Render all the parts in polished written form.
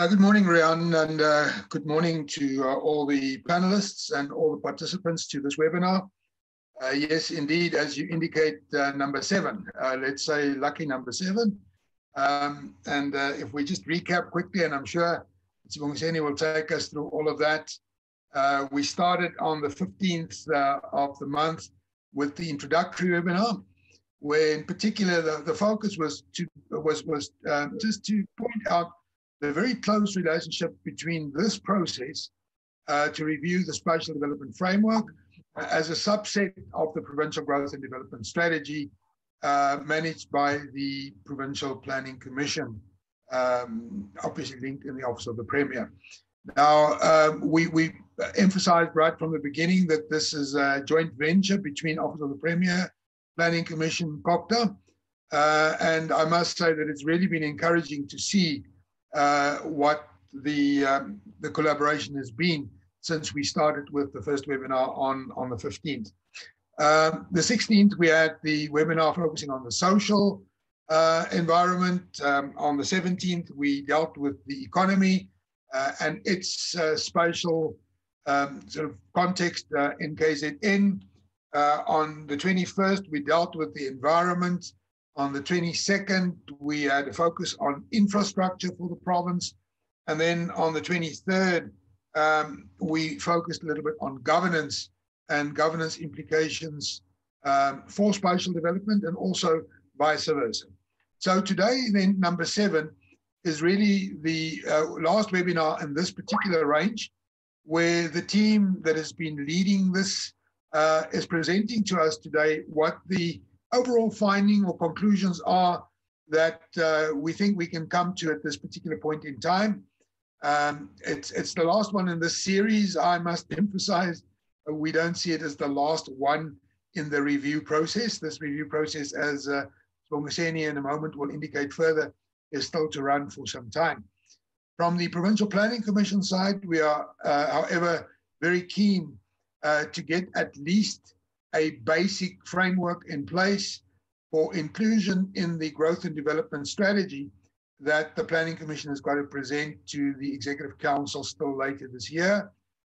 Good morning, Rian, and good morning to all the panelists and all the participants to this webinar. Yes, indeed, as you indicate, number 7, let's say lucky number 7. If we just recap quickly, and I'm sure Sibongiseni will take us through all of that. We started on the 15th of the month with the introductory webinar, where in particular the focus was just to point out the very close relationship between this process to review the spatial development framework as a subset of the provincial growth and development strategy managed by the Provincial Planning Commission, obviously linked in the Office of the Premier. Now, we emphasized right from the beginning that this is a joint venture between Office of the Premier, Planning Commission, COCTA, and I must say that it's really been encouraging to see what the collaboration has been since we started with the first webinar on the 15th. The 16th, we had the webinar focusing on the social environment. On the 17th, we dealt with the economy and its spatial sort of context in KZN. On the 21st, we dealt with the environment. On the 22nd, we had a focus on infrastructure for the province. And then on the 23rd, we focused a little bit on governance and governance implications for spatial development and also vice versa. So today, then, number 7 is really the last webinar in this particular range, where the team that has been leading this is presenting to us today what the overall finding or conclusions are that we think we can come to at this particular point in time. It's the last one in this series. I must emphasize, we don't see it as the last one in the review process. This review process, as Sibongiseni in a moment will indicate further, is still to run for some time. From the Provincial Planning Commission side, we are, however, very keen to get at least a basic framework in place for inclusion in the growth and development strategy that the Planning Commission has got to present to the Executive Council still later this year.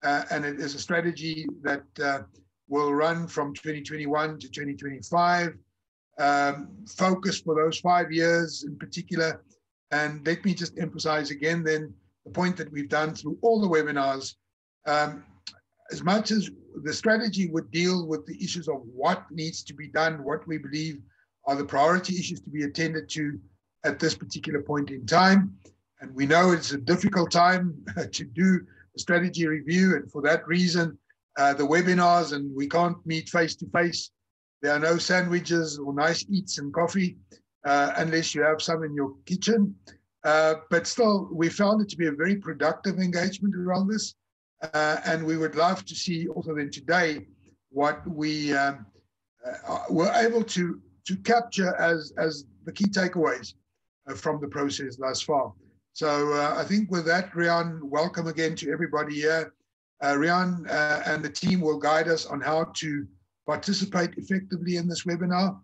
And it is a strategy that will run from 2021 to 2025, focus for those 5 years in particular. And let me just emphasize again then the point that we've done through all the webinars. As much as the strategy would deal with the issues of what needs to be done, what we believe are the priority issues to be attended to at this particular point in time. And we know it's a difficult time to do a strategy review. And for that reason, the webinars, and we can't meet face to face. There are no sandwiches or nice eats and coffee unless you have some in your kitchen. But still, we found it to be a very productive engagement around this. And we would love to see also then today what we were able to capture as the key takeaways from the process thus far. So I think with that, Rian, welcome again to everybody here. Rian and the team will guide us on how to participate effectively in this webinar.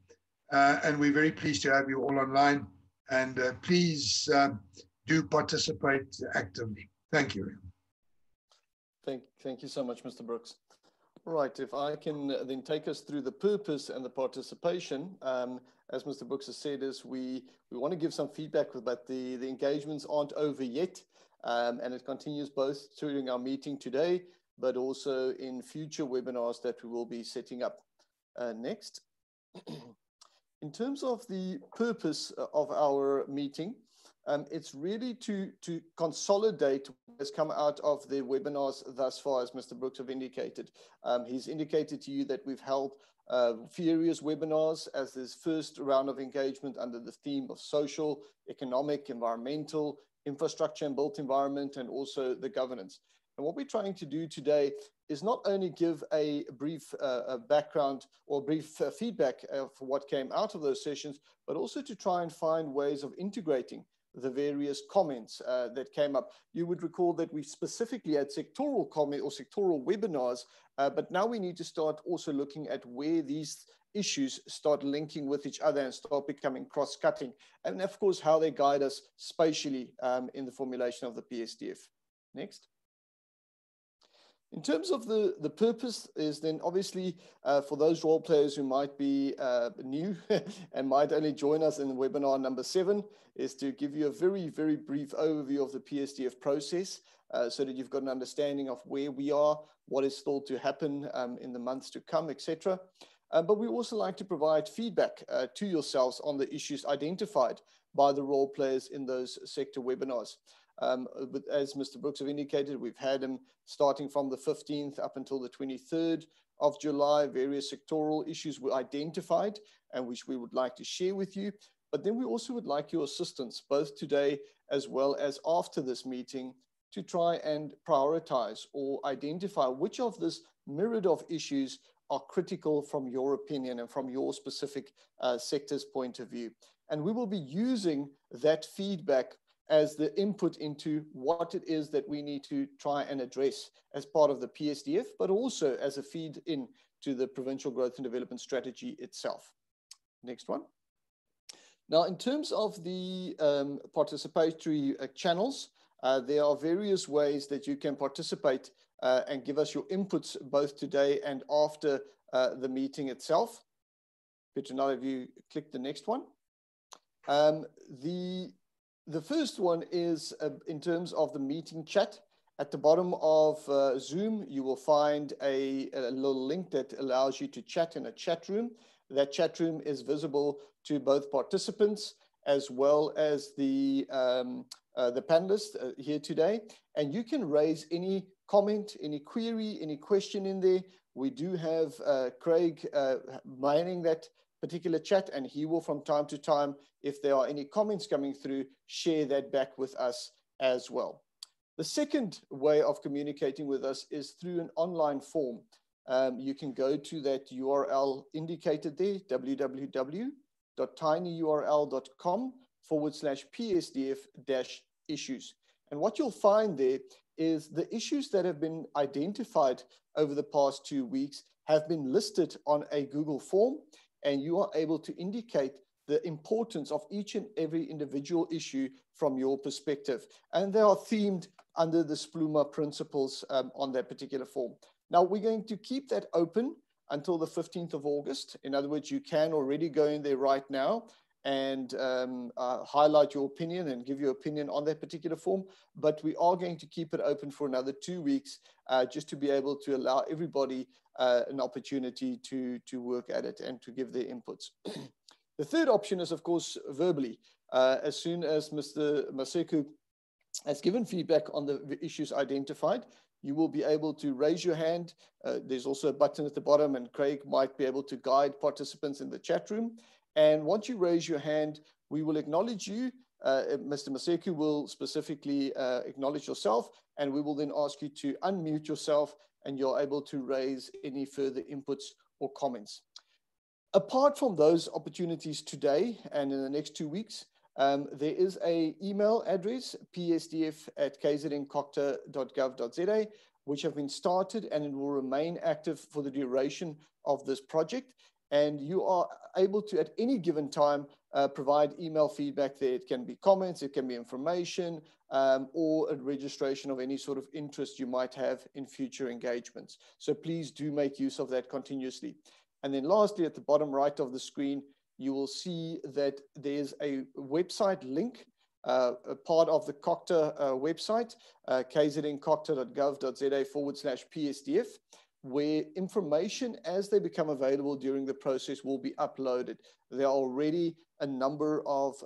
And we're very pleased to have you all online. And please do participate actively. Thank you, Rian. Thank you so much, Mr. Brooks. Right, if I can then take us through the purpose and the participation. As Mr. Brooks has said, is we want to give some feedback, but the engagements aren't over yet. And it continues both during our meeting today, but also in future webinars that we will be setting up. Next. In terms of the purpose of our meeting, it's really to consolidate what has come out of the webinars thus far, as Mr. Brooks have indicated. He's indicated to you that we've held various webinars as this first round of engagement under the theme of social, economic, environmental, infrastructure and built environment, and also the governance. And what we're trying to do today is not only give a brief background or brief feedback for what came out of those sessions, but also to try and find ways of integrating the various comments that came up. You would recall that we specifically had sectoral comment or sectoral webinars, but now we need to start also looking at where these issues start linking with each other and start becoming cross-cutting. And of course, how they guide us spatially in the formulation of the Psdf. Next. In terms of the purpose is then obviously for those role players who might be new and might only join us in webinar number 7 is to give you a very, very brief overview of the Psdf process so that you've got an understanding of where we are, what is still to happen in the months to come, etc. But we also like to provide feedback to yourselves on the issues identified by the role players in those sector webinars. But as Mr. Brooks have indicated, we've had them starting from the 15th up until the 23rd of July. Various sectoral issues were identified and which we would like to share with you. But then we also would like your assistance, both today as well as after this meeting, to try and prioritize or identify which of this myriad of issues are critical from your opinion and from your specific sector's point of view. And we will be using that feedback as the input into what it is that we need to try and address as part of the Psdf, but also as a feed in to the Provincial Growth and Development Strategy itself. Next one. Now, in terms of the participatory channels, there are various ways that you can participate and give us your inputs both today and after the meeting itself. Petronella, if you click the next one. The first one is in terms of the meeting chat. At the bottom of Zoom, you will find a little link that allows you to chat in a chat room. That chat room is visible to both participants as well as the panelists here today. And you can raise any comment, any query, any question in there. We do have Craig manning that particular chat, and he will from time to time, if there are any comments coming through, share that back with us as well. The second way of communicating with us is through an online form. You can go to that URL indicated there, www.tinyurl.com/psdf-issues. And what you'll find there is the issues that have been identified over the past 2 weeks have been listed on a Google form, and you are able to indicate the importance of each and every individual issue from your perspective. And they are themed under the SPLUMA principles on that particular form. Now, we're going to keep that open until the 15th of August. In other words, you can already go in there right now and highlight your opinion and give your opinion on that particular form. But we are going to keep it open for another 2 weeks just to be able to allow everybody an opportunity to work at it and to give their inputs. The third option is, of course, verbally. As soon as Mr. Maseku has given feedback on the issues identified, you will be able to raise your hand. There's also a button at the bottom, and Craig might be able to guide participants in the chat room. And once you raise your hand, we will acknowledge you. Mr. Maseku will specifically acknowledge yourself, and we will then ask you to unmute yourself, and you're able to raise any further inputs or comments. Apart from those opportunities today and in the next 2 weeks, there is an email address, psdf@kzncocta.gov.za, which have been started, and it will remain active for the duration of this project. And you are able to, at any given time, provide email feedback there. It can be comments, it can be information, or a registration of any sort of interest you might have in future engagements. So please do make use of that continuously. And then lastly, at the bottom right of the screen, you will see that there's a website link, a part of the COCTA website, kzncocta.gov.za/PSDF, where information as they become available during the process will be uploaded. There are already a number of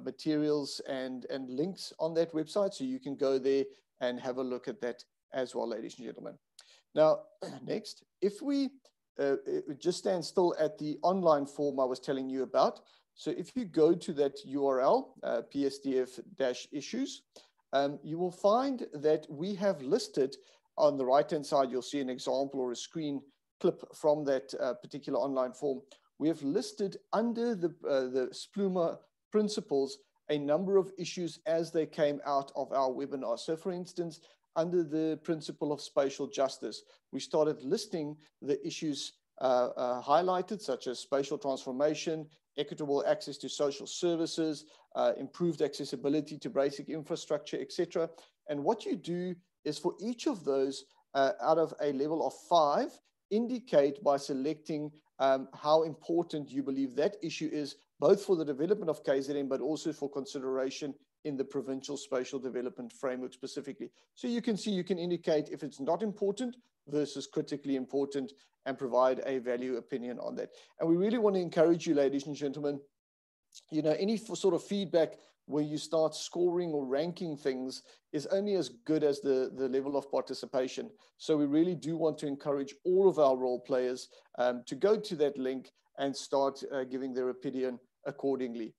materials and links on that website, so you can go there and have a look at that as well, ladies and gentlemen. Now, next, if we just stand still at the online form I was telling you about. So if you go to that URL, psdf-issues, you will find that we have listed on the right-hand side, you'll see an example or a screen clip from that particular online form. We have listed under the SPLUMA principles a number of issues as they came out of our webinar. So for instance, under the principle of spatial justice, we started listing the issues highlighted, such as spatial transformation, equitable access to social services, improved accessibility to basic infrastructure, etc. And what you do is for each of those, out of a level of 5, indicate by selecting how important you believe that issue is, both for the development of KZN, but also for consideration in the provincial spatial development framework specifically. So you can see, you can indicate if it's not important versus critically important and provide a value opinion on that. And we really want to encourage you, ladies and gentlemen, you know, any sort of feedback where you start scoring or ranking things is only as good as the level of participation. So we really do want to encourage all of our role players to go to that link and start giving their opinion accordingly.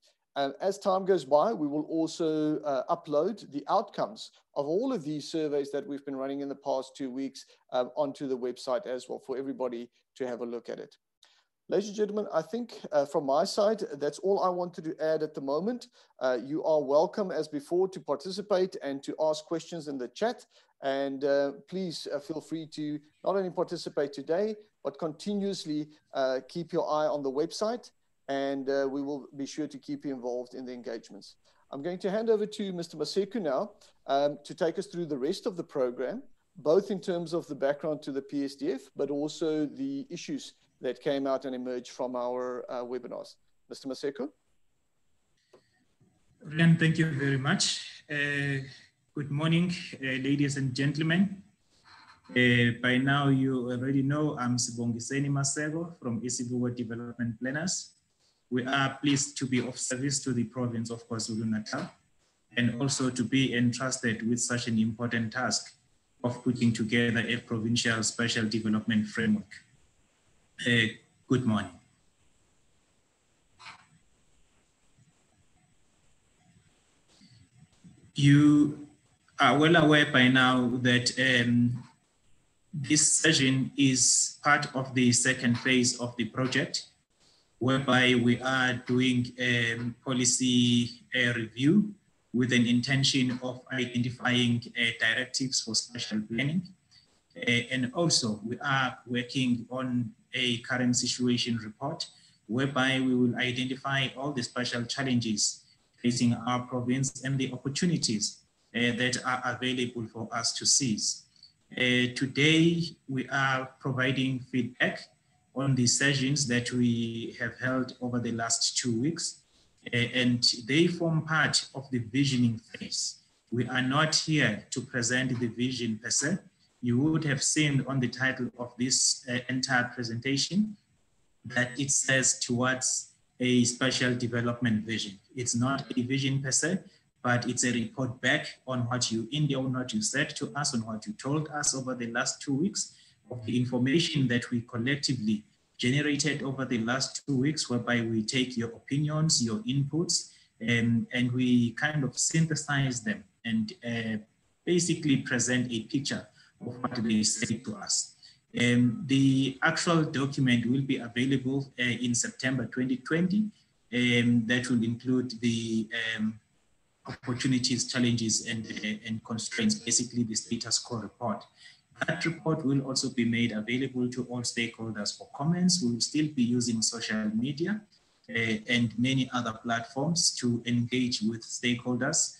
As time goes by, we will also upload the outcomes of all of these surveys that we've been running in the past 2 weeks onto the website as well for everybody to have a look at it. Ladies and gentlemen, I think from my side, that's all I wanted to add at the moment. You are welcome, as before, to participate and to ask questions in the chat. And please feel free to not only participate today, but continuously keep your eye on the website. And we will be sure to keep you involved in the engagements. I'm going to hand over to Mr. Maseku now to take us through the rest of the program, both in terms of the background to the Psdf, but also the issues that came out and emerged from our webinars. Mr. Maseku? Ryan, thank you very much. Good morning, ladies and gentlemen. By now, you already know I'm Sibongiseni Masego from Isibuwa Development Planners. We are pleased to be of service to the province of KwaZulu-Natal and also to be entrusted with such an important task of putting together a provincial special development framework. Good morning. You are well aware by now that this session is part of the second phase of the project, whereby we are doing a policy review with an intention of identifying directives for spatial planning. And also we are working on a current situation report, whereby we will identify all the spatial challenges facing our province and the opportunities that are available for us to seize. Today, we are providing feedback on the sessions that we have held over the last 2 weeks, and they form part of the visioning phase. We are not here to present the vision per se. You would have seen on the title of this entire presentation that it says towards a special development vision. It's not a vision per se, but it's a report back on what you said to us, on what you told us over the last 2 weeks, of the information that we collectively generated over the last 2 weeks, whereby we take your opinions, your inputs, and we kind of synthesize them and basically present a picture of what they say to us. The actual document will be available in September 2020. That will include the opportunities, challenges, and constraints, basically the status quo report. That report will also be made available to all stakeholders for comments. We will still be using social media and many other platforms to engage with stakeholders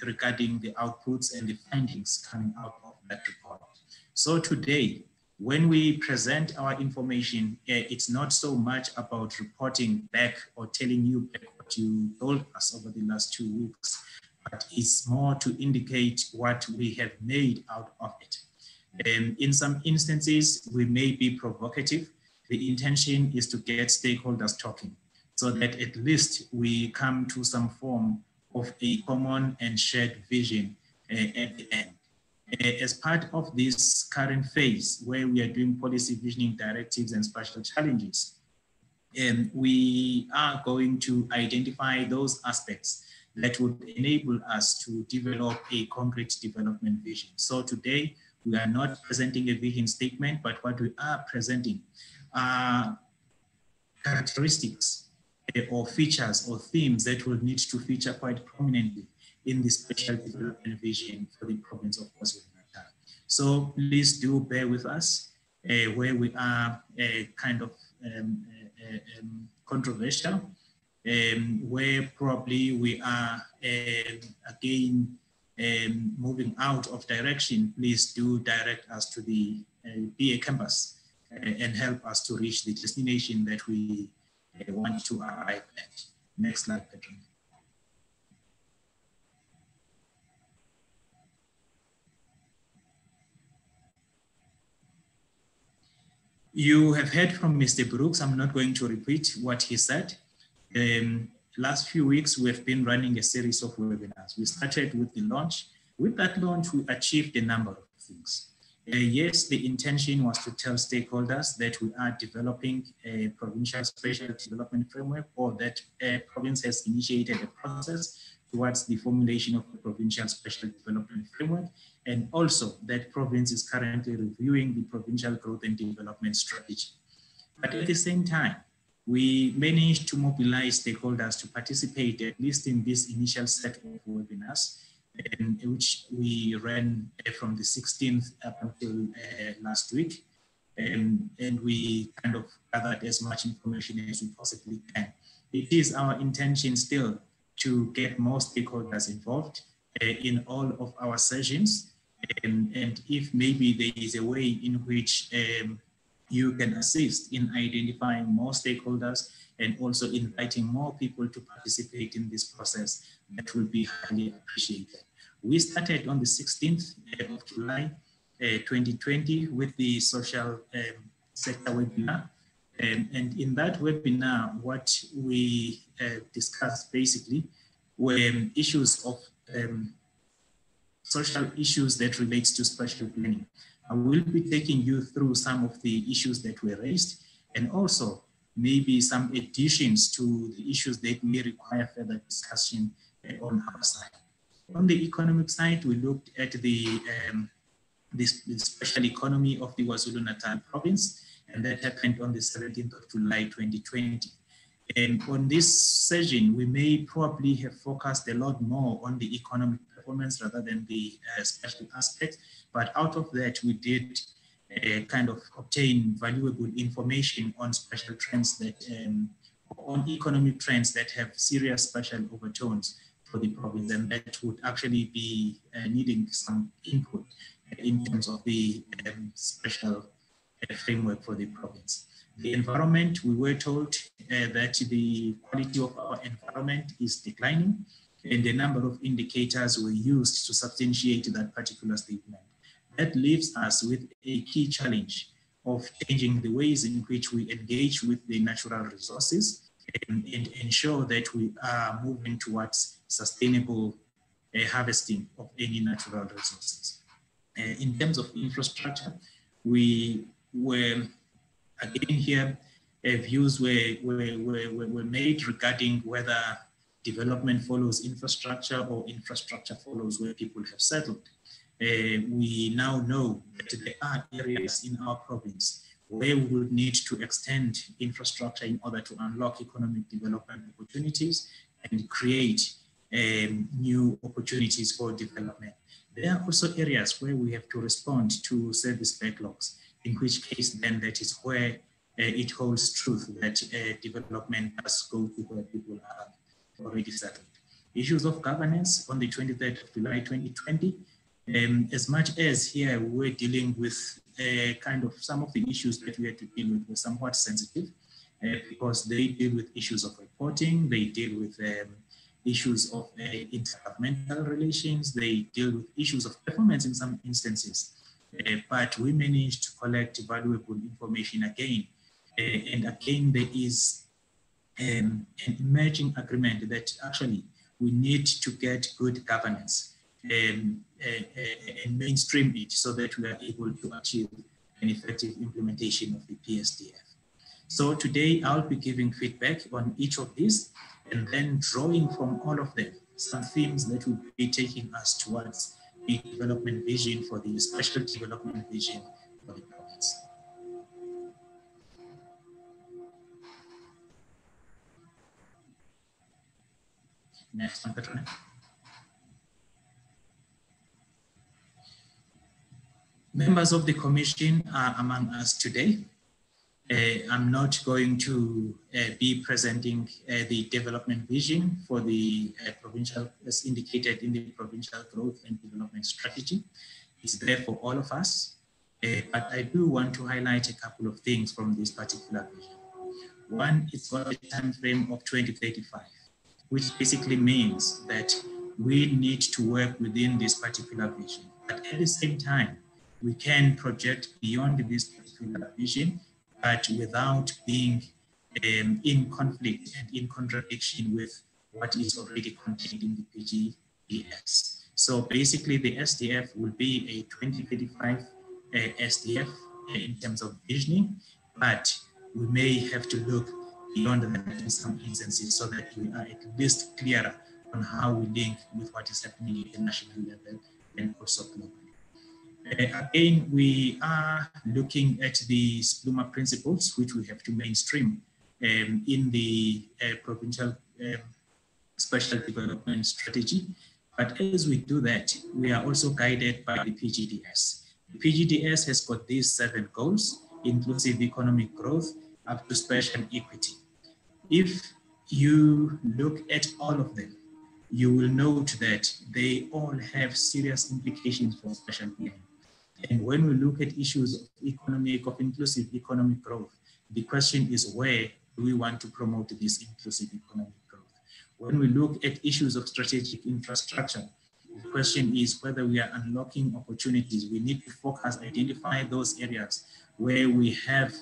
regarding the outputs and the findings coming out of that report. So today, when we present our information, it's not so much about reporting back or telling you back what you told us over the last 2 weeks, but it's more to indicate what we have made out of it. In some instances, we may be provocative. The intention is to get stakeholders talking so that at least we come to some form of a common and shared vision at the end. As part of this current phase where we are doing policy visioning directives and spatial challenges, we are going to identify those aspects that would enable us to develop a concrete development vision. So today, we are not presenting a vision statement, but what we are presenting are characteristics or features or themes that will need to feature quite prominently in the special development vision for the province of KwaZulu-Natal. So please do bear with us. where we are kind of controversial, where probably we are again moving out of direction, please do direct us to the PA campus and help us to reach the destination that we want to arrive at. Next slide, Patron. You have heard from Mr. Brooks. I'm not going to repeat what he said. Last few weeks, we have been running a series of webinars. We started with the launch. With that launch, we achieved a number of things. Yes, the intention was to tell stakeholders that we are developing a provincial special development framework, or that a province has initiated a process towards the formulation of the provincial special development framework, and also that province is currently reviewing the provincial growth and development strategy. But at the same time, we managed to mobilize stakeholders to participate at least in this initial set of webinars, which we ran from the 16th up until last week. And we kind of gathered as much information as we possibly can. It is our intention still to get more stakeholders involved in all of our sessions. And if maybe there is a way in which you can assist in identifying more stakeholders and also inviting more people to participate in this process, that will be highly appreciated. We started on the 16th of July 2020 with the social sector webinar. And in that webinar, what we discussed basically were issues of social issues that relates to special planning. I will be taking you through some of the issues that were raised, and also maybe some additions to the issues that may require further discussion on our side. On the economic side, we looked at the special economy of the KwaZulu-Natal province, and that happened on the 17th of July 2020. And on this session, we may probably have focused a lot more on the economic performance rather than the special aspects. But out of that, we did kind of obtain valuable information on special trends that, on economic trends that have serious special overtones for the province, and that would actually be needing some input in terms of the special framework for the province. The environment, we were told that the quality of our environment is declining, and a number of indicators were used to substantiate that particular statement. That leaves us with a key challenge of changing the ways in which we engage with the natural resources and ensure that we are moving towards sustainable harvesting of any natural resources. In terms of infrastructure, we were, again here, views were made regarding whether development follows infrastructure or infrastructure follows where people have settled. We now know that there are areas in our province where we would need to extend infrastructure in order to unlock economic development opportunities and create new opportunities for development. There are also areas where we have to respond to service backlogs, in which case then that is where it holds truth that development must go to where people are already settled. Issues of governance on the 23rd of July 2020, as much as here we're dealing with kind of some of the issues that we had to deal with were somewhat sensitive because they deal with issues of reporting, they deal with issues of intergovernmental relations, they deal with issues of performance in some instances. But we managed to collect valuable information again. And again, there is an emerging agreement that actually we need to get good governance and mainstream it so that we are able to achieve an effective implementation of the Psdf. So today I'll be giving feedback on each of these and then drawing from all of them some themes that will be taking us towards the development vision for the special development vision for the province. Next one, Petrona. Members of the Commission are among us today. I'm not going to be presenting the development vision for the provincial, as indicated in the Provincial Growth and Development Strategy. It's there for all of us, but I do want to highlight a couple of things from this particular vision. One, it's got a time frame of 2035, which basically means that we need to work within this particular vision. But at the same time, we can project beyond this particular vision, but without being in conflict and in contradiction with what is already contained in the PGDS. So basically the SDF will be a 2035 SDF in terms of visioning, but we may have to look beyond that in some instances so that we are at least clearer on how we link with what is happening at the national level and also globally. Again, we are looking at the SPLUMA principles, which we have to mainstream in the provincial special development strategy. But as we do that, we are also guided by the PGDS. The PGDS has got these 7 goals: inclusive economic growth up to spatial equity. If you look at all of them, you will note that they all have serious implications for spatial planning. And when we look at issues of inclusive economic growth, the question is, where do we want to promote this inclusive economic growth? When we look at issues of strategic infrastructure, the question is whether we are unlocking opportunities. We need to focus, identify those areas where we have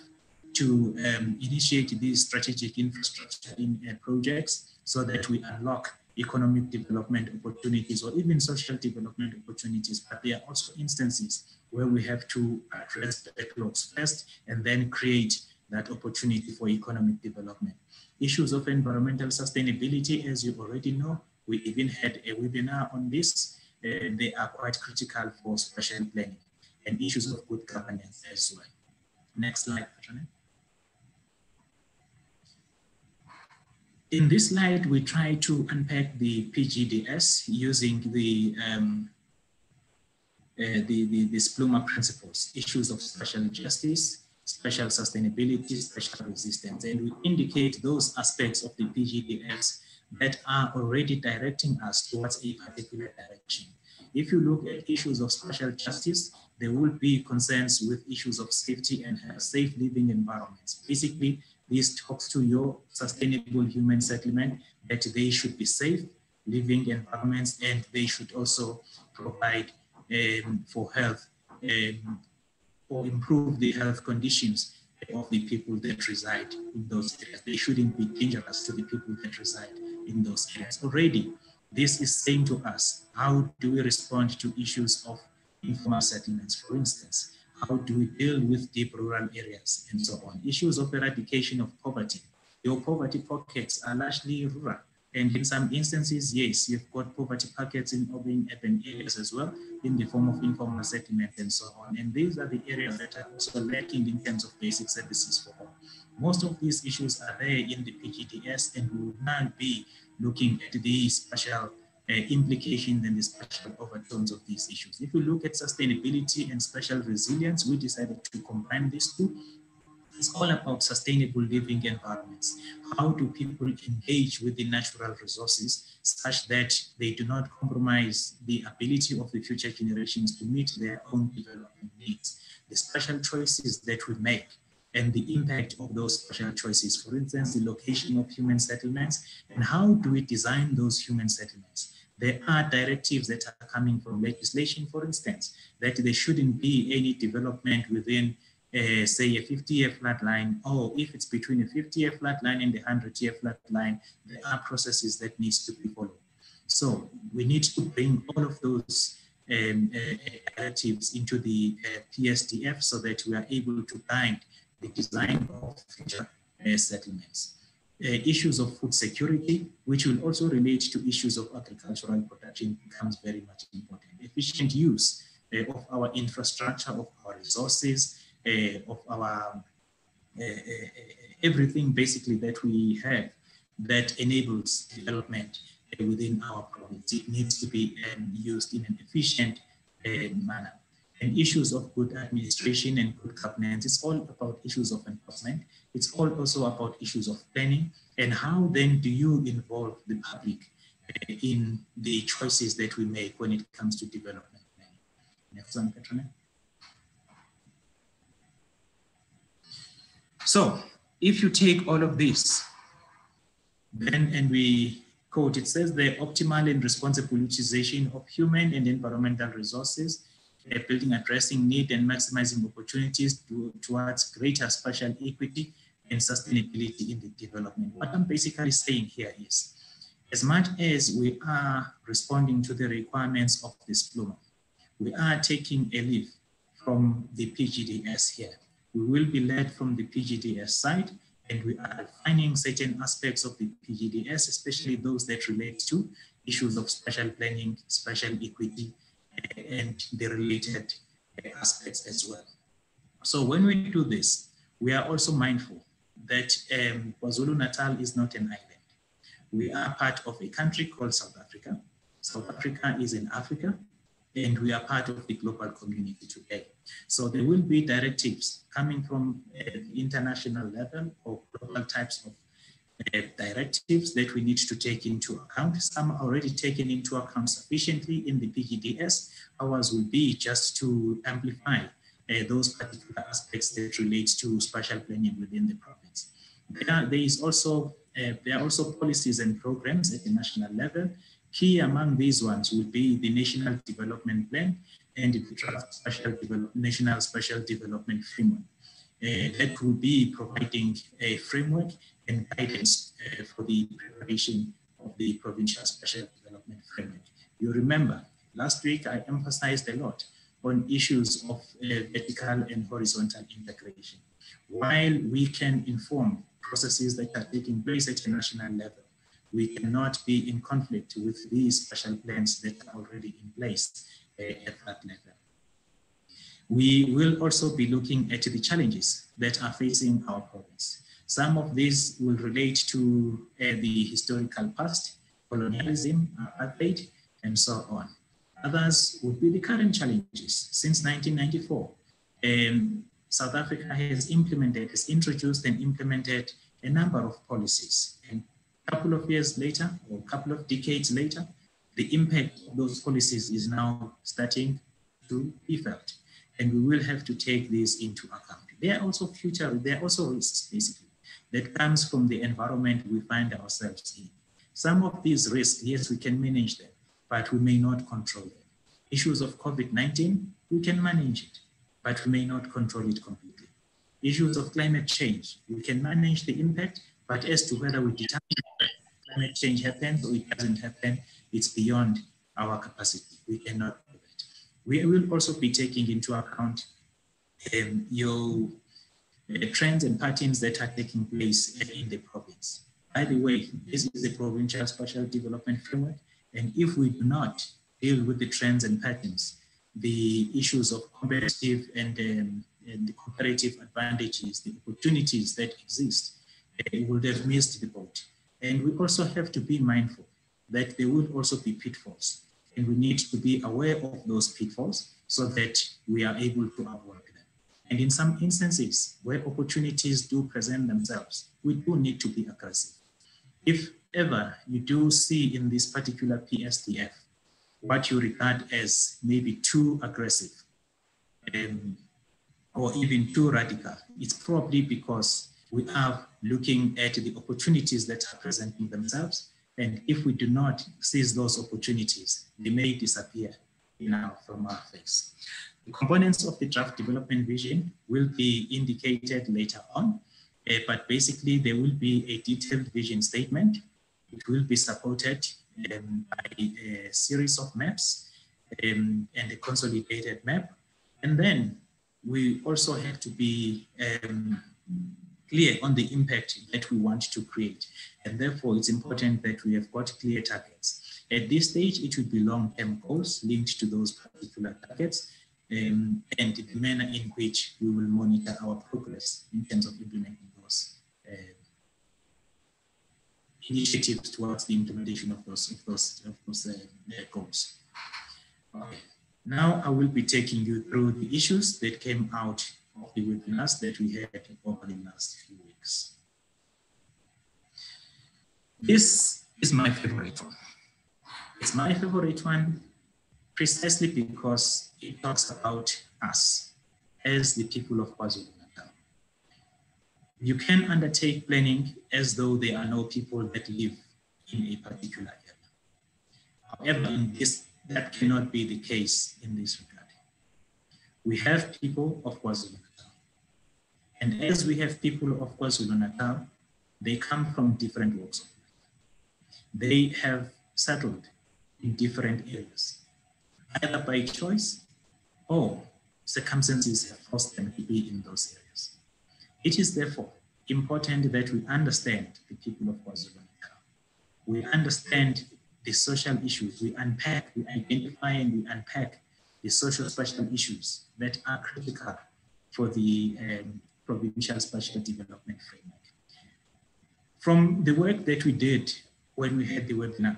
to initiate these strategic infrastructure in projects so that we unlock economic development opportunities or even social development opportunities. But there are also instances where we have to address backlogs first and then create that opportunity for economic development. Issues of environmental sustainability, as you already know, we even had a webinar on this. They are quite critical for spatial planning, and issues of good governance as well. Next slide, Patrone. In this slide, we try to unpack the PGDS using the SPLUMA principles: issues of spatial justice, spatial sustainability, spatial resistance, and we indicate those aspects of the PGDS that are already directing us towards a particular direction. If you look at issues of spatial justice, there will be concerns with issues of safety and safe living environments. Basically, this talks to your sustainable human settlement, that they should be safe living environments, and they should also provide for health or improve the health conditions of the people that reside in those areas. They shouldn't be dangerous to the people that reside in those areas. Already, this is saying to us, how do we respond to issues of informal settlements, for instance? How do we deal with deep rural areas and so on? Issues of eradication of poverty. Your poverty pockets are largely rural. And in some instances, yes, you've got poverty pockets in urban areas as well, in the form of informal settlement and so on. And these are the areas that are also lacking in terms of basic services for all. Most of these issues are there in the PGDS, and we will now be looking at the spatial implications and the spatial overtones of these issues. If we look at sustainability and spatial resilience, we decided to combine these two. It's all about sustainable living environments. How do people engage with the natural resources such that they do not compromise the ability of the future generations to meet their own development needs? The special choices that we make and the impact of those special choices, for instance, the location of human settlements, and how do we design those human settlements? There are directives that are coming from legislation, for instance, that there shouldn't be any development within say a 50-year flat line, or if it's between a 50-year flat line and a 100-year flat line, there are processes that needs to be followed. So we need to bring all of those directives into the Psdf so that we are able to guide the design of future settlements. Issues of food security, which will also relate to issues of agricultural production, becomes very much important. Efficient use of our infrastructure, of our resources, of our everything basically that we have that enables development within our province. It needs to be used in an efficient manner. and issues of good administration and good governance. It's all about issues of enforcement. It's all also about issues of planning, and how then do you involve the public in the choices that we make when it comes to development planning. Next one, Petrona. So if you take all of this, then, and we quote, it says the optimal and responsible utilization of human and environmental resources, building, addressing need and maximizing opportunities towards greater spatial equity and sustainability in the development. What I'm basically saying here is, as much as we are responding to the requirements of this plume, we are taking a leaf from the PGDS here. We will be led from the PGDS side, and we are defining certain aspects of the PGDS, especially those that relate to issues of spatial planning, spatial equity, and the related aspects as well. So when we do this, we are also mindful that KwaZulu-Natal is not an island. We are part of a country called South Africa. South Africa is in Africa, and we are part of the global community today. So there will be directives coming from the international level or global types of directives that we need to take into account. Some are already taken into account sufficiently in the PGDS. Ours will be just to amplify those particular aspects that relate to spatial planning within the province. There are also policies and programs at the national level. Key among these ones will be the National Development Plan and the draft National Spatial Development Framework. That will be providing a framework and guidance for the preparation of the Provincial Spatial Development Framework. You remember, last week I emphasized a lot on issues of vertical and horizontal integration. While we can inform processes that are taking place at a national level, we cannot be in conflict with these special plans that are already in place at that level. We will also be looking at the challenges that are facing our province. Some of these will relate to the historical past, colonialism, apartheid, and so on. Others would be the current challenges. Since 1994, South Africa has introduced and implemented a number of policies. And a couple of years later, or a couple of decades later, the impact of those policies is now starting to be felt. And we will have to take this into account. There are also risks, basically, that comes from the environment we find ourselves in. Some of these risks, yes, we can manage them, but we may not control them. Issues of COVID-19, we can manage it, but we may not control it completely. Issues of climate change, we can manage the impact, but as to whether we determine that climate change happens or it doesn't happen, it's beyond our capacity. We cannot do that. We will also be taking into account your trends and patterns that are taking place in the province. By the way, this is the Provincial Spatial Development Framework, and if we do not deal with the trends and patterns, the issues of competitive and the comparative advantages, the opportunities that exist, we would have missed the boat. And we also have to be mindful that there will also be pitfalls, and we need to be aware of those pitfalls so that we are able to avoid them. And in some instances where opportunities do present themselves, we do need to be aggressive. If ever you do see in this particular PSDF what you regard as maybe too aggressive or even too radical, it's probably because we are looking at the opportunities that are presenting themselves. And if we do not seize those opportunities, they may disappear from our face. The components of the draft development vision will be indicated later on, but basically there will be a detailed vision statement. It will be supported by a series of maps and a consolidated map. And then we also have to be clear on the impact that we want to create. And therefore, it's important that we have got clear targets. At this stage, it will be long-term goals linked to those particular targets and the manner in which we will monitor our progress in terms of implementing those initiatives towards the implementation of those goals. Okay. Now I will be taking you through the issues that came out of the webinars that we had over the last few weeks. This is my favorite one. It's my favorite one precisely because it talks about us as the people of KwaZulu-Natal. You can undertake planning as though there are no people that live in a particular area. However, in this, that cannot be the case in this regard. We have people of KwaZulu-Natal. And as we have people of KwaZulu-Natal, they come from different walks of life. They have settled in different areas, either by choice or circumstances have forced them to be in those areas. It is therefore important that we understand the people of KwaZulu-Natal. We understand the social issues, we unpack, we identify and we unpack the social spatial issues that are critical for the provincial spatial development framework. From the work that we did when we had the webinar,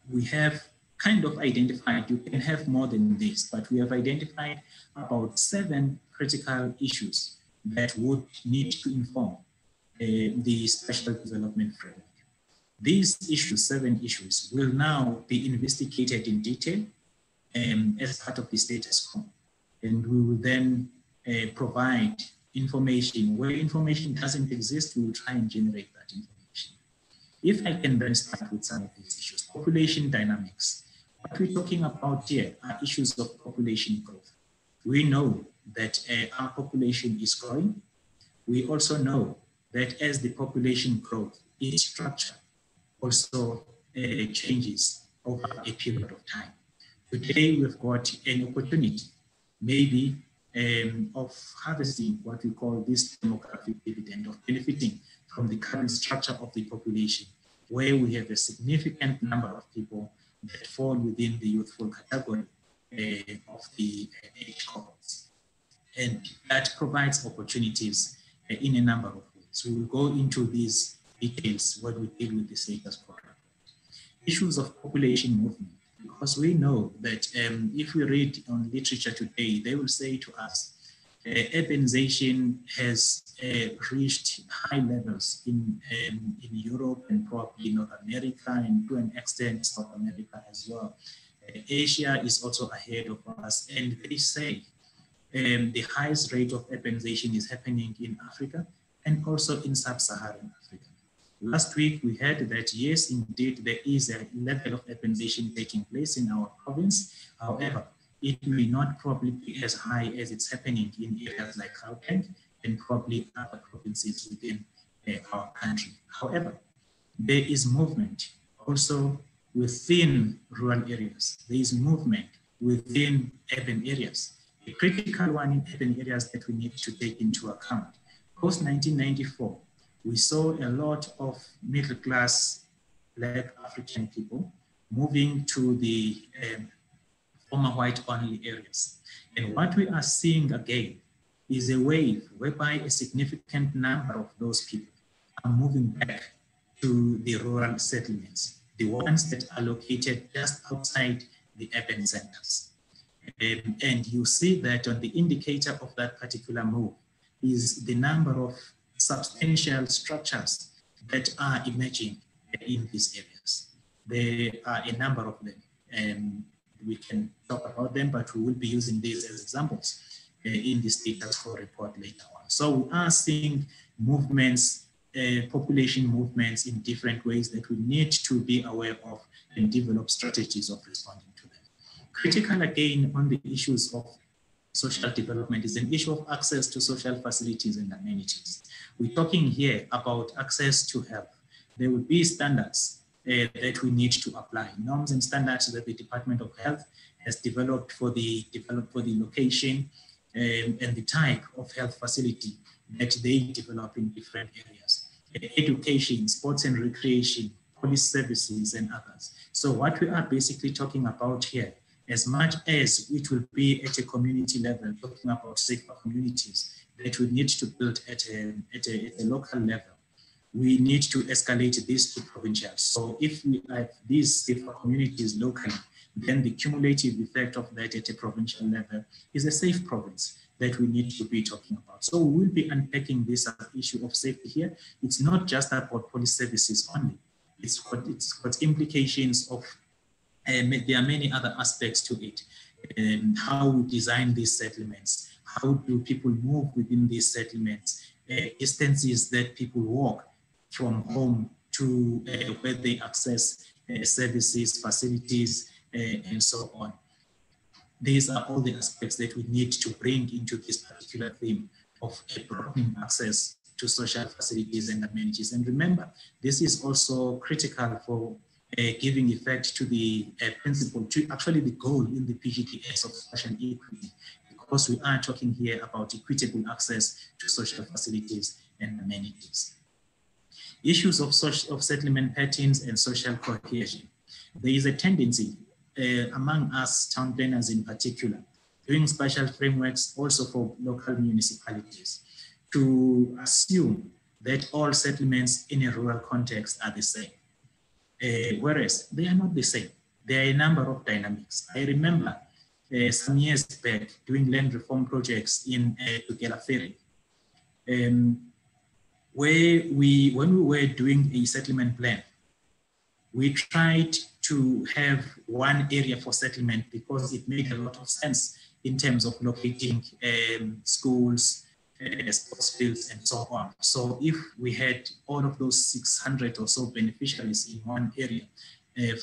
we have kind of identified, you can have more than this, but we have identified about 7 critical issues that would need to inform the spatial development framework. These issues, 7 issues, will now be investigated in detail as part of the status quo. And we will then provide information. Where information doesn't exist, we will try and generate that information. If I can then start with some of these issues, population dynamics. What we're talking about here are issues of population growth. We know that our population is growing. We also know that as the population grows, its structure also changes over a period of time. Today, we've got an opportunity, maybe, of harvesting what we call this demographic dividend, of benefiting from the current structure of the population, where we have a significant number of people that fall within the youthful category of the age cohorts. And that provides opportunities in a number of ways. We will go into these details when we deal with the status quo. Issues of population movement, because we know that if we read on literature today, they will say to us, urbanization has reached high levels in Europe and probably North America, and to an extent South America as well. Asia is also ahead of us, and they say the highest rate of urbanization is happening in Africa and also in sub-Saharan Africa. Last week we heard that yes, indeed, there is a level of urbanization taking place in our province. However, it may not probably be as high as it's happening in areas like Gauteng and probably other provinces within our country. However, there is movement also within rural areas. There is movement within urban areas. A critical one in urban areas that we need to take into account. Post-1994, we saw a lot of middle-class Black African people moving to the former white-only areas. And what we are seeing again is a wave whereby a significant number of those people are moving back to the rural settlements, the ones that are located just outside the urban centers. And you see that on the indicator of that particular move is the number of substantial structures that are emerging in these areas. There are a number of them, and we can talk about them, but we will be using these as examples in the status quo report later on. So we are seeing movements, population movements in different ways that we need to be aware of and develop strategies of responding to them. Critical again on the issues of social development is an issue of access to social facilities and amenities. We're talking here about access to health. There will be standards that we need to apply, norms and standards that the Department of Health has developed for the location and the type of health facility that they develop in different areas. Education, sports and recreation, police services, and others. So what we are basically talking about here, as much as it will be at a community level, talking about safer communities that we need to build at a local level, we need to escalate this to provincial. So if we have these safer communities locally, then the cumulative effect of that at a provincial level is a safe province that we need to be talking about. So we will be unpacking this issue of safety here. It's not just about police services only. It's got implications of, there are many other aspects to it. How we design these settlements, how do people move within these settlements, distances that people walk from home to where they access services, facilities, and so on. These are all the aspects that we need to bring into this particular theme of broadening access to social facilities and amenities. And remember, this is also critical for giving effect to the principle, to actually the goal in the PGTS of social equity, because we are talking here about equitable access to social facilities and amenities. Issues of settlement patterns and social cohesion. There is a tendency among us town planners in particular, doing spatial frameworks also for local municipalities, to assume that all settlements in a rural context are the same. Whereas they are not the same. There are a number of dynamics. I remember some years back doing land reform projects in Tugela Ferry, where when we were doing a settlement plan, we tried to have one area for settlement because it made a lot of sense in terms of locating schools, sports fields, and so on. So if we had all of those 600 or so beneficiaries in one area,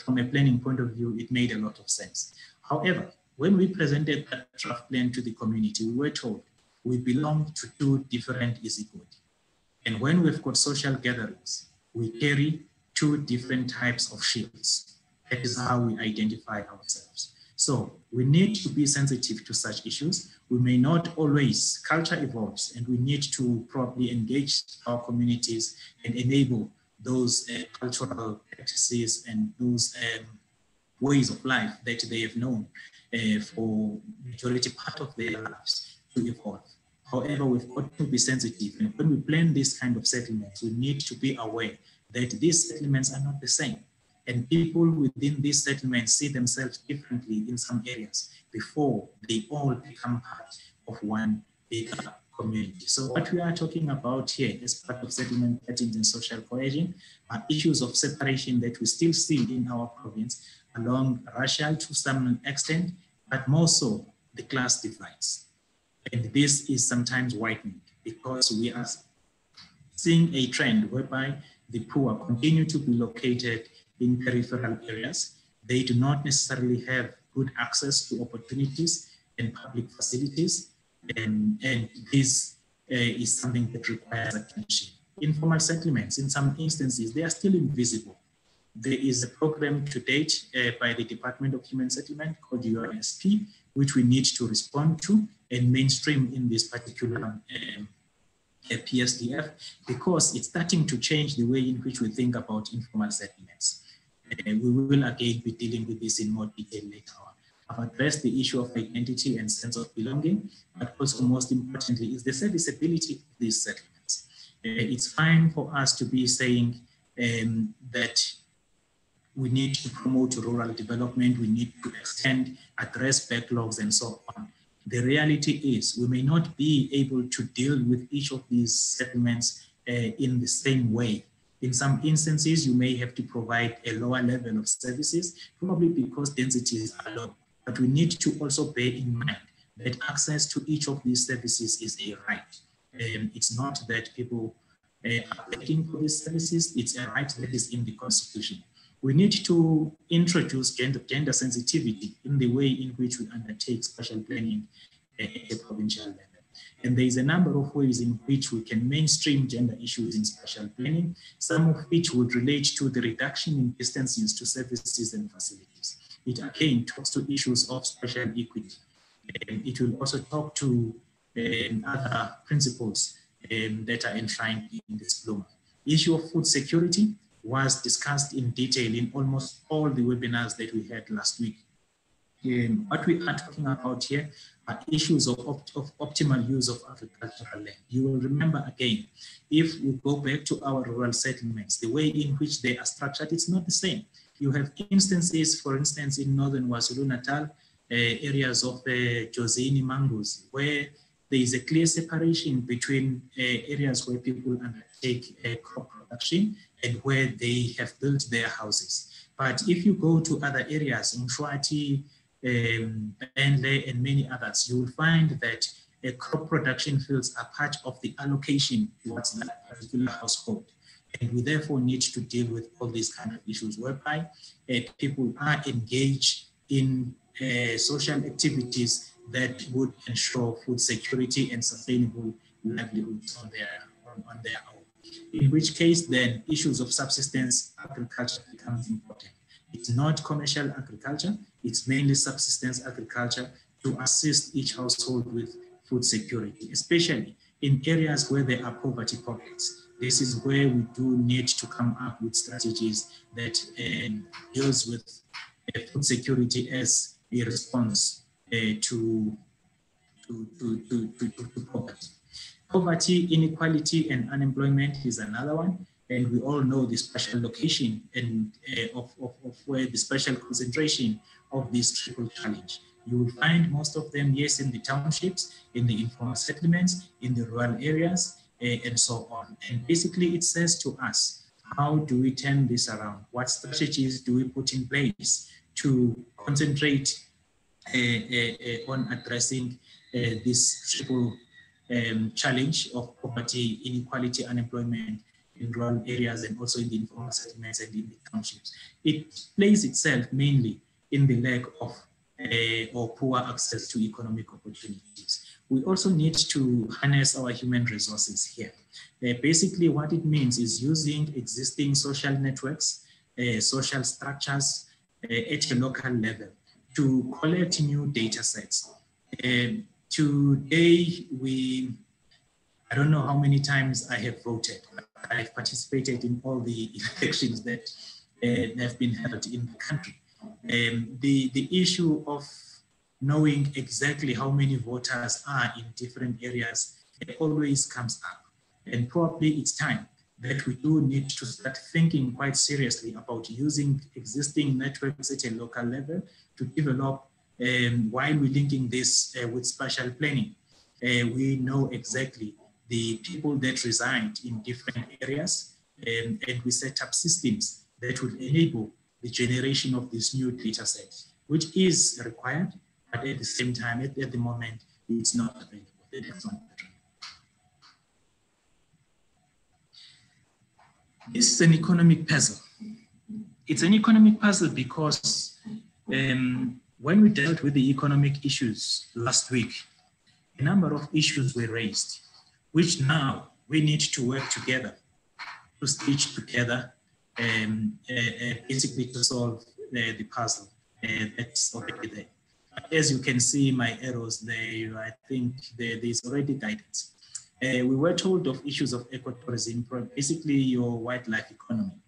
from a planning point of view, it made a lot of sense. However, when we presented that draft plan to the community, we were told we belong to two different Izigodi. And when we've got social gatherings, we carry two different types of shields. That is how we identify ourselves. So we need to be sensitive to such issues. We may not always, culture evolves, and we need to probably engage our communities and enable those cultural practices and those ways of life that they have known for majority part of their lives to evolve. However, we've got to be sensitive, and when we plan this kind of settlements, we need to be aware that these settlements are not the same. And people within these settlements see themselves differently in some areas before they all become part of one bigger community. So what we are talking about here as part of settlement patterns and social cohesion are issues of separation that we still see in our province along racial to some extent, but more so the class divides. And this is sometimes widening because we are seeing a trend whereby the poor continue to be located in peripheral areas. They do not necessarily have good access to opportunities and public facilities. And this is something that requires attention. Informal settlements, in some instances, they are still invisible. There is a program to date by the Department of Human Settlement called UNSP, which we need to respond to and mainstream in this particular Psdf, because it's starting to change the way in which we think about informal settlements. We will again be dealing with this in more detail later on. I've addressed the issue of identity and sense of belonging, but also most importantly is the serviceability of these settlements. It's fine for us to be saying that we need to promote rural development, we need to extend, address backlogs and so on. The reality is we may not be able to deal with each of these settlements in the same way. In some instances, you may have to provide a lower level of services, probably because densities are low. But we need to also bear in mind that access to each of these services is a right. It's not that people are begging for these services, it's a right that is in the Constitution. We need to introduce gender sensitivity in the way in which we undertake spatial planning at a provincial level. And there is a number of ways in which we can mainstream gender issues in spatial planning, some of which would relate to the reduction in distances to services and facilities. It again talks to issues of spatial equity. It will also talk to other principles that are enshrined in this Bluma. Issue of food security was discussed in detail in almost all the webinars that we had last week. What we are talking about here are issues of optimal use of agricultural land. You will remember again, if we go back to our rural settlements, the way in which they are structured, it's not the same. You have instances, for instance, in northern KwaZulu-Natal, areas of Jozini Mangus, where there is a clear separation between areas where people undertake crop production and where they have built their houses. But if you go to other areas, Mshwati, Benle, and many others, you will find that crop production fields are part of the allocation towards that particular household. And we therefore need to deal with all these kind of issues whereby people are engaged in social activities that would ensure food security and sustainable livelihoods on their own. In which case, then, issues of subsistence agriculture becomes important. It's not commercial agriculture, it's mainly subsistence agriculture to assist each household with food security, especially in areas where there are poverty pockets. This is where we do need to come up with strategies that deals with food security as a response to poverty. Poverty, inequality, and unemployment is another one. And we all know the special location and of where the special concentration of this triple challenge. You will find most of them, yes, in the townships, in the informal settlements, in the rural areas, and so on. And basically it says to us, how do we turn this around? What strategies do we put in place to concentrate on addressing this triple challenge of poverty, inequality, unemployment in rural areas and also in the informal settlements and in the townships? It plays itself mainly in the lack of or poor access to economic opportunities. We also need to harness our human resources here. Basically what it means is using existing social networks, social structures at a local level to collect new data sets. Today, I don't know how many times I have voted. I've participated in all the elections that have been held in the country. The issue of knowing exactly how many voters are in different areas always comes up. And probably it's time that we do need to start thinking quite seriously about using existing networks at a local level to develop, while we're linking this with spatial planning. We know exactly the people that reside in different areas, and we set up systems that will enable the generation of this new data set, which is required, but at the same time, at the moment, it's not available. The next one. This is an economic puzzle. It's an economic puzzle because when we dealt with the economic issues last week, a number of issues were raised, which now we need to work together to stitch together basically to solve the puzzle that's already there. As you can see my arrows there, I think there's already guidance. We were told of issues of ecotourism, basically your wildlife economy.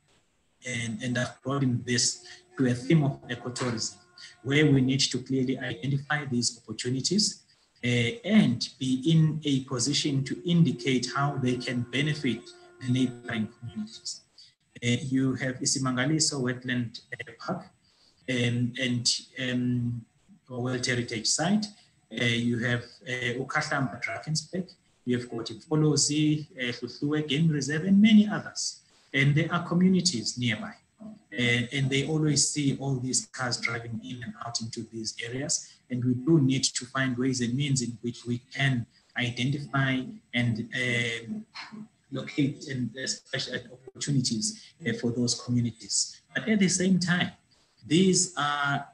And I've brought in this to a theme of ecotourism, where we need to clearly identify these opportunities and be in a position to indicate how they can benefit the neighboring communities. You have Isimangaliso Wetland Park and World Heritage Site. You have Ukahlamba Drakensberg. You have got Mfolozi, Hluhluwe Game Reserve, and many others. And there are communities nearby. And they always see all these cars driving in and out into these areas. And we do need to find ways and means in which we can identify and locate and special opportunities for those communities. But at the same time, these are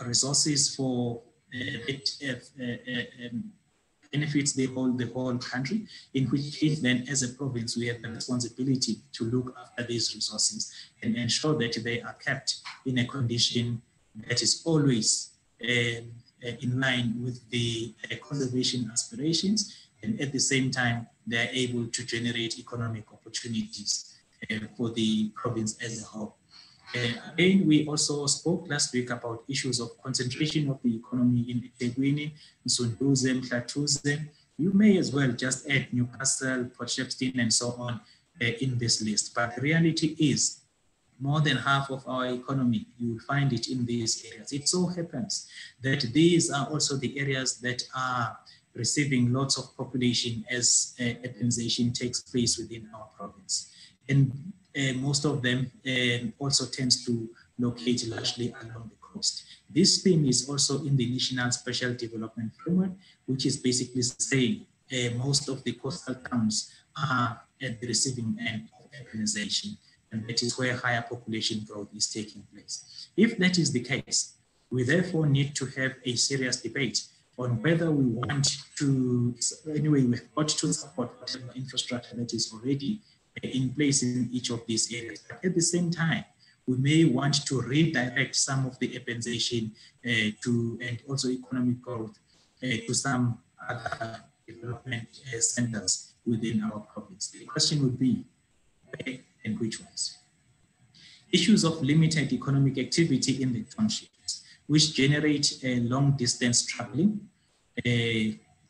resources for benefits the whole country, in which case then as a province, we have the responsibility to look after these resources and ensure that they are kept in a condition that is always in line with the conservation aspirations, and at the same time, they're able to generate economic opportunities for the province as a whole. Again, we also spoke last week about issues of concentration of the economy in eThekwini, Msunduze, Mhlathuze. You may as well just add Newcastle, Port Shepstone, and so on in this list. But the reality is more than half of our economy, you will find it in these areas. It so happens that these are also the areas that are receiving lots of population as urbanization takes place within our province. And most of them also tends to locate largely along the coast. This theme is also in the National Special Development Framework, which is basically saying most of the coastal towns are at the receiving end of urbanization, and that is where higher population growth is taking place. If that is the case, we therefore need to have a serious debate on whether we want to, anyway, we've got to support whatever infrastructure that is already in place in each of these areas. But at the same time, we may want to redirect some of the urbanization and also economic growth to some other development centers within our province. The question would be, where and which ones? Issues of limited economic activity in the townships, which generate long distance traveling,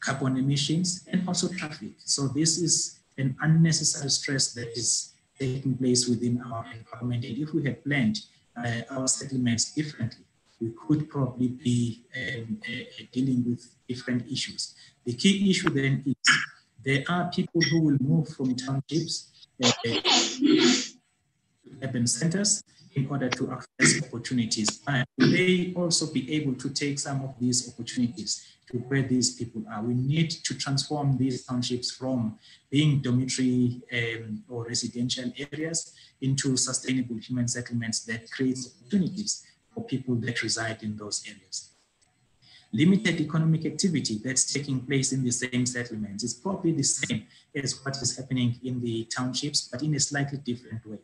carbon emissions, and also traffic. So this is an unnecessary stress that is taking place within our environment. And if we had planned our settlements differently, we could probably be dealing with different issues. The key issue then is there are people who will move from townships to urban centers in order to access opportunities. But will they also be able to take some of these opportunities to where these people are? We need to transform these townships from being dormitory or residential areas into sustainable human settlements that create opportunities for people that reside in those areas. Limited economic activity that's taking place in the same settlements is probably the same as what is happening in the townships, but in a slightly different way.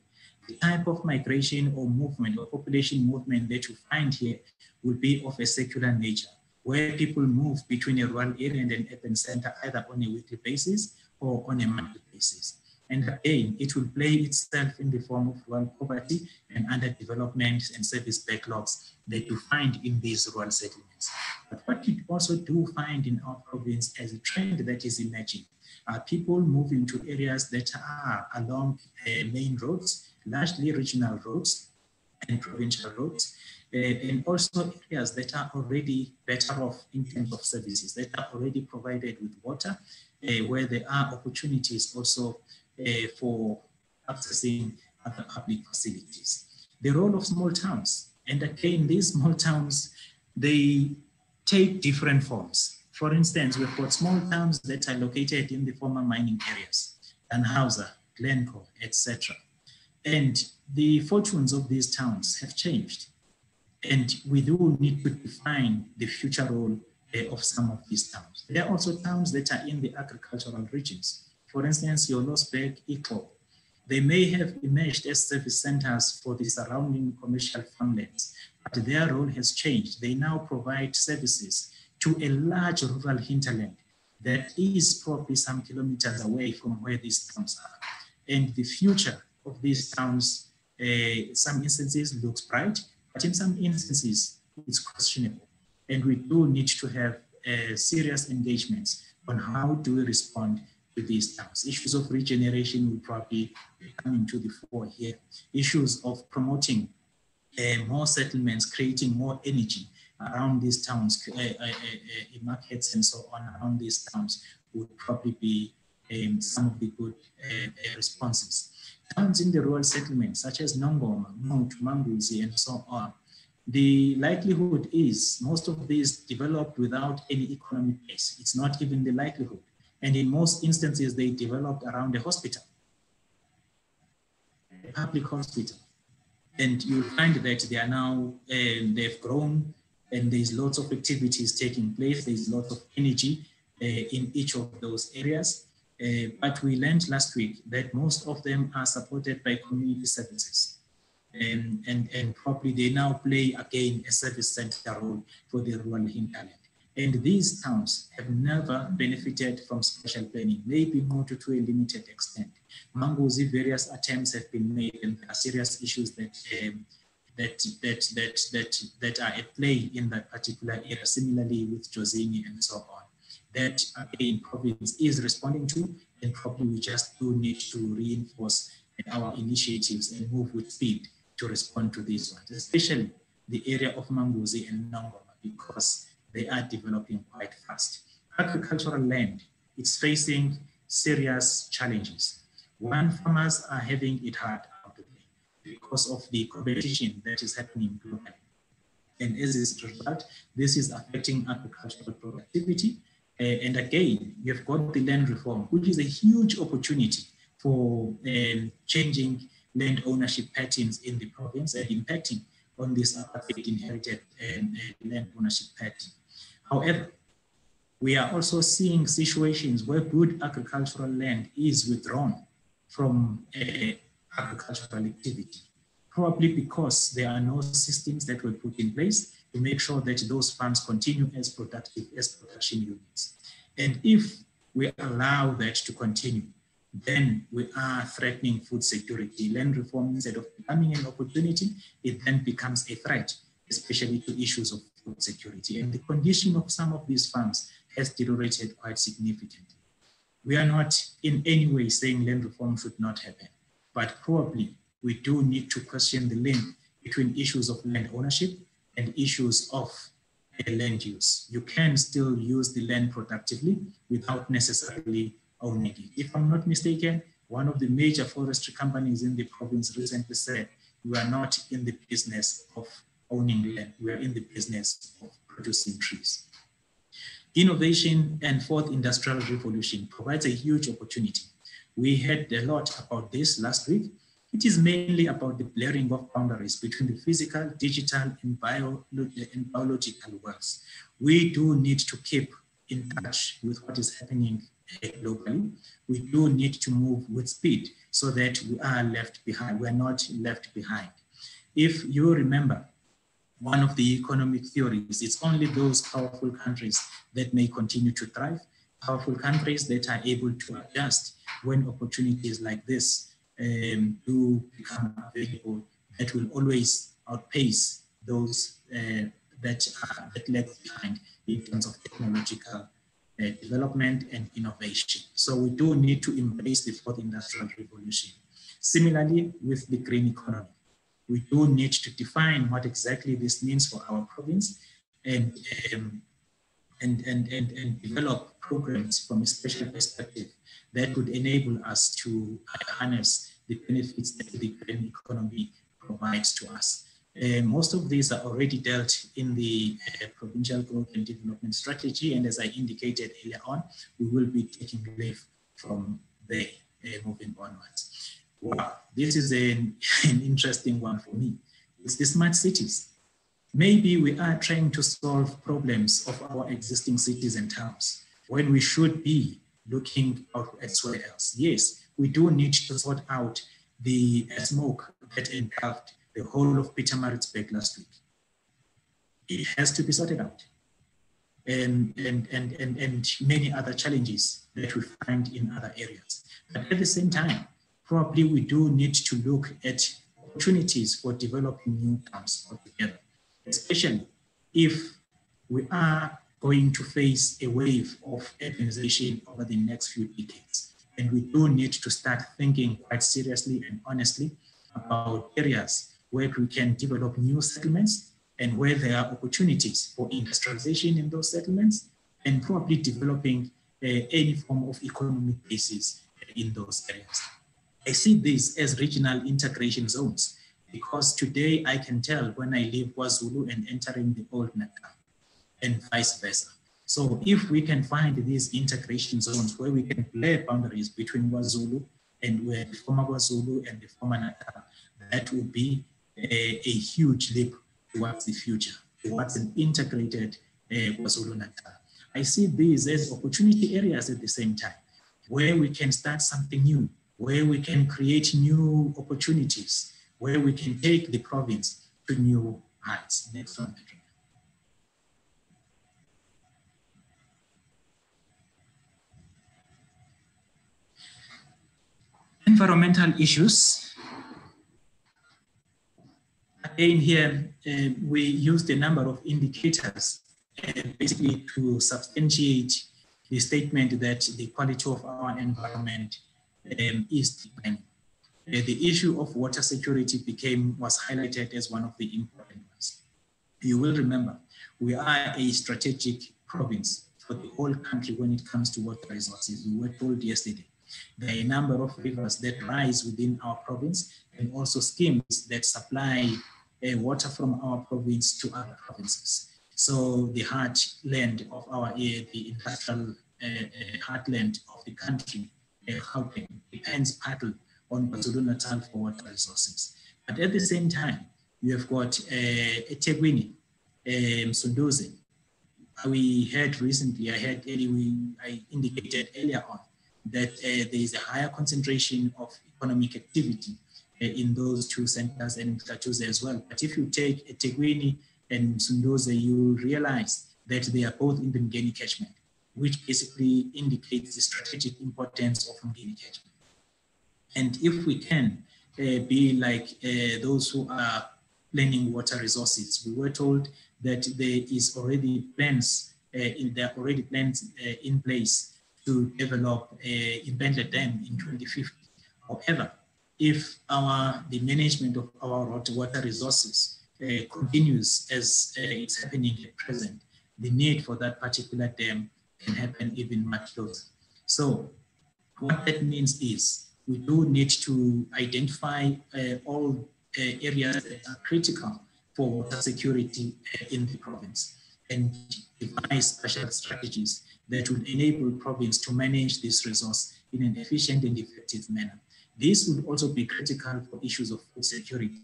The type of migration or movement or population movement that you find here will be of a secular nature, where people move between a rural area and an urban center either on a weekly basis or on a monthly basis. And again, it will play itself in the form of rural poverty and underdevelopment and service backlogs that you find in these rural settlements. But what you also do find in our province as a trend that is emerging are people moving to areas that are along main roads, largely regional roads and provincial roads, and also areas that are already better off in terms of services, that are already provided with water, where there are opportunities also for accessing other public facilities. The role of small towns, and again, these small towns, they take different forms. For instance, we've got small towns that are located in the former mining areas, Danhauser, Glencoe, etc. And the fortunes of these towns have changed. And we do need to define the future role of some of these towns. There are also towns that are in the agricultural regions. For instance, your Losberg, Iko, they may have emerged as service centers for the surrounding commercial farmlands, but their role has changed. They now provide services to a large rural hinterland that is probably some kilometers away from where these towns are. And the future of these towns, some instances looks bright, but in some instances it's questionable. And we do need to have serious engagements on how do we respond to these towns. Issues of regeneration will probably be coming to the fore here. Issues of promoting more settlements, creating more energy around these towns, markets and so on around these towns would probably be some of the good responses. Towns in the rural settlements, such as Nongoma, Mut, Manguzi, and so on, the likelihood is most of these developed without any economic base. It's not even the likelihood. And in most instances, they developed around a hospital, a public hospital. And you'll find that they are now, they've grown, and there's lots of activities taking place. There's lots of energy in each of those areas. But we learned last week that most of them are supported by community services. And probably they now play again a service center role for the rural hinterland. And these towns have never benefited from special planning, maybe more to a limited extent. Mangozi, various attempts have been made, and there are serious issues that are at play in that particular area, similarly with Josini and so on. That again, province is responding to, and probably we just do need to reinforce our initiatives and move with speed to respond to these ones, especially the area of Manguzi and Nongoma, because they are developing quite fast. Agricultural land, it's facing serious challenges. One, farmers are having it hard out there because of the competition that is happening globally. And as a result, this is affecting agricultural productivity. And again, you've got the land reform, which is a huge opportunity for changing land ownership patterns in the province and impacting on this apartheid inherited land ownership pattern. However, we are also seeing situations where good agricultural land is withdrawn from agricultural activity, probably because there are no systems that were put in place to make sure that those farms continue as productive as production units. And if we allow that to continue, then we are threatening food security. Land reform, instead of becoming an opportunity, it then becomes a threat, especially to issues of food security. And the condition of some of these farms has deteriorated quite significantly. We are not in any way saying land reform should not happen, but probably we do need to question the link between issues of land ownership and issues of land use. You can still use the land productively without necessarily owning it. If I'm not mistaken, one of the major forestry companies in the province recently said, we are not in the business of owning land, we are in the business of producing trees. Innovation and fourth industrial revolution provides a huge opportunity. We heard a lot about this last week. It is mainly about the blurring of boundaries between the physical, digital, and biological worlds. We do need to keep in touch with what is happening globally. We do need to move with speed so that we are left behind. We're not left behind. If you remember, one of the economic theories, it's only those powerful countries that may continue to thrive, powerful countries that are able to adjust when opportunities like this do become available, that will always outpace those that lag behind in terms of technological development and innovation. So we do need to embrace the fourth industrial revolution. Similarly, with the green economy, we do need to define what exactly this means for our province and develop programs from a special perspective that would enable us to harness the benefits that the green economy provides to us. Most of these are already dealt in the Provincial Growth and Development Strategy, and as I indicated earlier on, we will be taking leave from there moving onwards. Wow, this is an interesting one for me. It's the smart cities. Maybe we are trying to solve problems of our existing cities and towns when we should be looking out elsewhere else. Yes, we do need to sort out the smoke that engulfed the whole of Pietermaritzburg last week. It has to be sorted out. And many other challenges that we find in other areas. But at the same time, probably we do need to look at opportunities for developing new towns altogether, especially if we are going to face a wave of urbanization over the next few decades. And we do need to start thinking quite seriously and honestly about areas where we can develop new settlements and where there are opportunities for industrialization in those settlements and probably developing any form of economic basis in those areas. I see this as regional integration zones because today I can tell when I leave KwaZulu and entering the old Natal and vice versa. So if we can find these integration zones where we can blur boundaries between KwaZulu and where the former KwaZulu and the former Natal, that would be a huge leap towards the future, towards an integrated KwaZulu Natal. I see these as opportunity areas at the same time, where we can start something new, where we can create new opportunities, where we can take the province to new heights. Next one, Patrick. Environmental issues. Again here, we used a number of indicators basically to substantiate the statement that the quality of our environment is declining. the issue of water security was highlighted as one of the important ones. You will remember, we are a strategic province for the whole country when it comes to water resources. We were told yesterday there are a number of rivers that rise within our province and also schemes that supply water from our province to other provinces. So the heartland of the industrial heartland of the country, Gauteng, depends partly on KwaZulu-Natal for water resources. But at the same time, you have got eThekwini, Msunduzi. We heard recently, I indicated earlier on that there is a higher concentration of economic activity in those two centers and plateaus as well. But if you take eThekwini and Msunduzi, you realize that they are both in the Mgeni catchment, which basically indicates the strategic importance of Mgeni catchment. And if we can be like those who are planning water resources, we were told that there is already plans in place to develop Impendle Dam in 2050. However, if the management of our water resources continues as it's happening at present, the need for that particular dam can happen even much closer. So what that means is we do need to identify all areas that are critical for water security in the province and devise special strategies that would enable province to manage this resource in an efficient and effective manner. This would also be critical for issues of food security.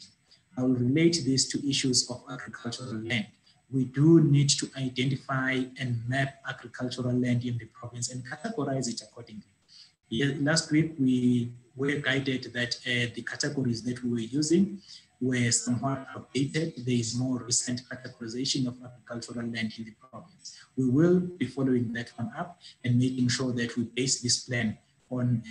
I will relate this to issues of agricultural land. We do need to identify and map agricultural land in the province and categorize it accordingly. Last week, we were guided that the categories that we were using were somewhat outdated. There is more recent categorization of agricultural land in the province. We will be following that one up and making sure that we base this plan on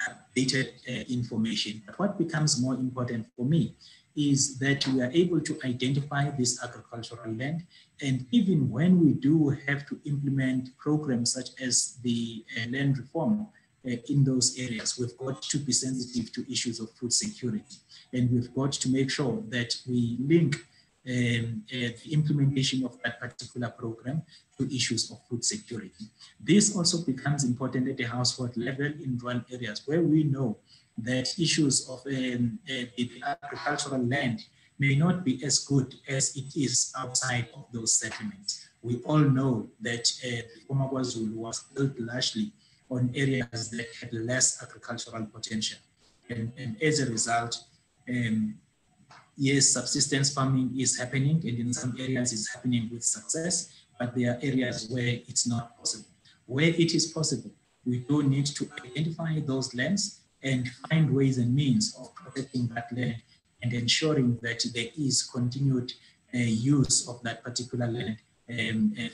updated information. But what becomes more important for me is that we are able to identify this agricultural land. And even when we do have to implement programs such as the land reform in those areas, we've got to be sensitive to issues of food security. And we've got to make sure that we link the implementation of that particular program to issues of food security. This also becomes important at the household level in rural areas where we know that issues of the agricultural land may not be as good as it is outside of those settlements. We all know that the former KwaZulu was built largely on areas that had less agricultural potential. And as a result, yes, subsistence farming is happening, and in some areas it's happening with success, but there are areas where it's not possible. Where it is possible, we do need to identify those lands and find ways and means of protecting that land and ensuring that there is continued use of that particular land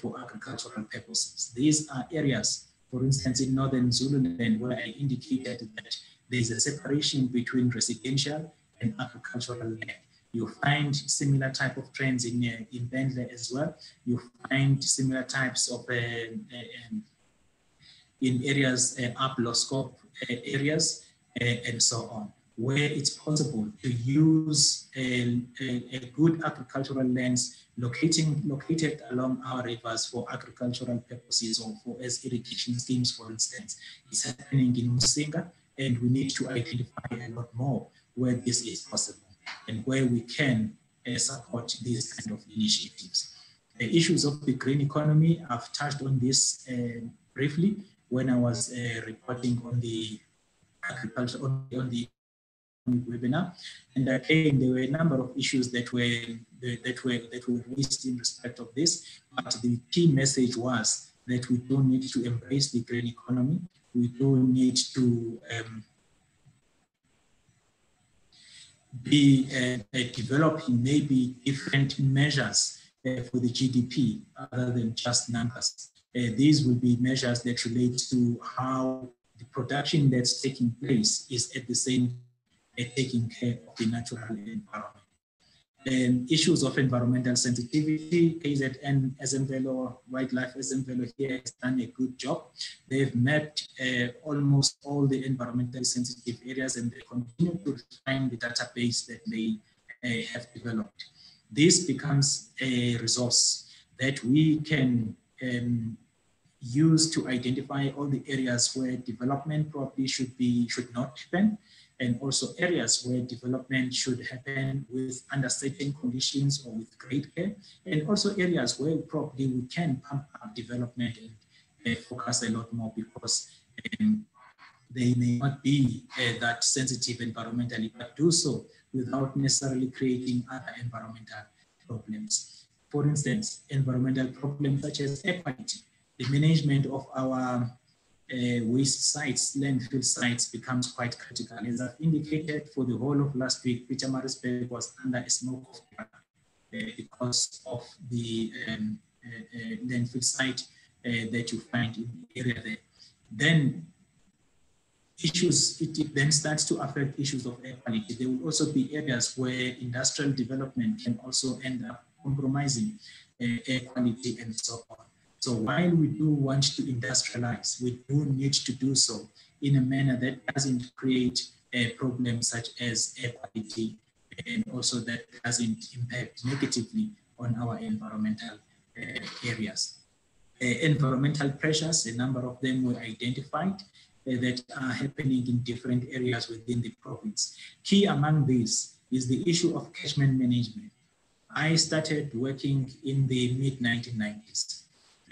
for agricultural purposes. These are areas, for instance, in northern Zululand, where I indicated that there is a separation between residential and agricultural land. You find similar type of trends in Bendle as well. You find similar types of in areas up low-scope areas and so on, where it's possible to use a good agricultural lands located along our rivers for agricultural purposes or for as irrigation schemes, for instance. It's happening in Musinga, and we need to identify a lot more where this is possible and where we can support these kind of initiatives. The issues of the green economy, I've touched on this briefly when I was reporting on the agriculture, on the webinar. And again, there were a number of issues that were raised in respect of this, but the key message was that we do need to embrace the green economy. We do need to be developing maybe different measures for the GDP other than just numbers. These will be measures that relate to how the production that's taking place is at the same time taking care of the natural environment. Issues of environmental sensitivity, KZN SMVelo, Wildlife SMVelo here has done a good job. They've mapped almost all the environmentally sensitive areas, and they continue to refine the database that they have developed. This becomes a resource that we can use to identify all the areas where development probably should not happen, and also areas where development should happen with under certain conditions or with great care, and also areas where probably we can pump up development and focus a lot more, because they may not be that sensitive environmentally, but do so without necessarily creating other environmental problems. For instance, environmental problems such as air quality. The management of our waste sites, landfill sites, becomes quite critical. As I've indicated, for the whole of last week, Pietermaritzburg was under a smoke because of the landfill site that you find in the area there. Then it then starts to affect issues of air quality. There will also be areas where industrial development can also end up compromising air quality and so on. So while we do want to industrialize, we do need to do so in a manner that doesn't create problems such as air quality, and also that doesn't impact negatively on our environmental areas. Environmental pressures, a number of them were identified that are happening in different areas within the province. Key among these is the issue of catchment management. I started working in the mid-1990s.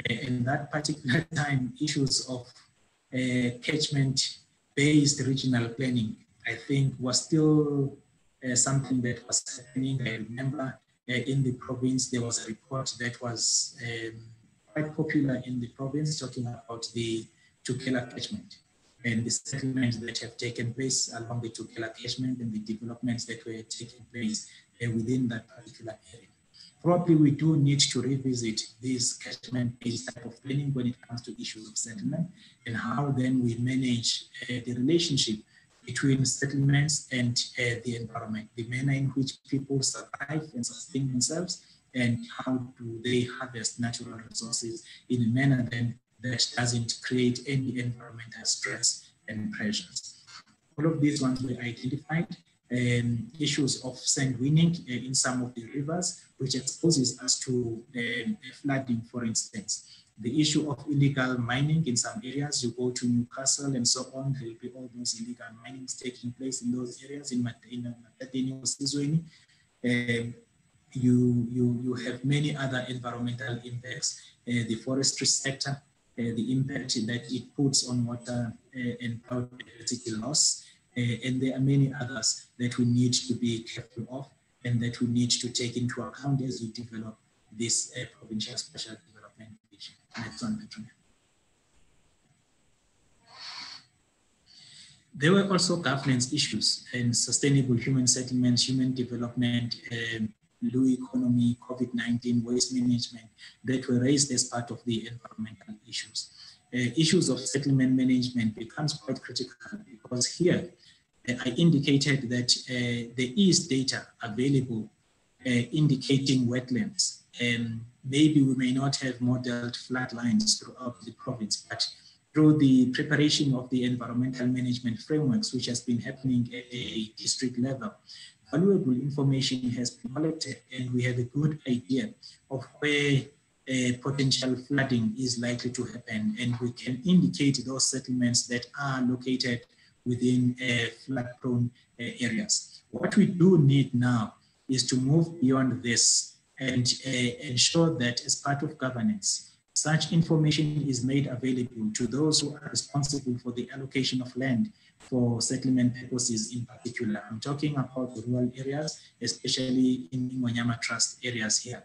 In that particular time, issues of catchment-based regional planning, I think, was still something that was happening. I remember in the province, there was a report that was quite popular in the province, talking about the Tukela catchment and the settlements that have taken place along the Tukela catchment and the developments that were taking place within that particular area. Probably we do need to revisit this catchment-based type of planning when it comes to issues of settlement, and how then we manage the relationship between settlements and the environment, the manner in which people survive and sustain themselves, and how do they harvest natural resources in a manner then that doesn't create any environmental stress and pressures. All of these ones were identified. Issues of sand winning in some of the rivers, which exposes us to flooding, for instance. The issue of illegal mining in some areas, you go to Newcastle and so on, there will be all those illegal minings taking place in those areas in Matateni or Sizweni. You have many other environmental impacts, the forestry sector, the impact that it puts on water and biodiversity loss. And there are many others that we need to be careful of and that we need to take into account as we develop this provincial special development vision. Next one, Petronia. There were also governance issues and sustainable human settlements, human development, blue economy, COVID-19, waste management that were raised as part of the environmental issues. Issues of settlement management becomes quite critical, because here I indicated that there is data available indicating wetlands. Maybe we may not have modeled flood lines throughout the province, but through the preparation of the environmental management frameworks, which has been happening at a district level, valuable information has been collected, and we have a good idea of where potential flooding is likely to happen, and we can indicate those settlements that are located within flood-prone areas. What we do need now is to move beyond this and ensure that as part of governance, such information is made available to those who are responsible for the allocation of land for settlement purposes in particular. I'm talking about the rural areas, especially in Wanyama Trust areas here.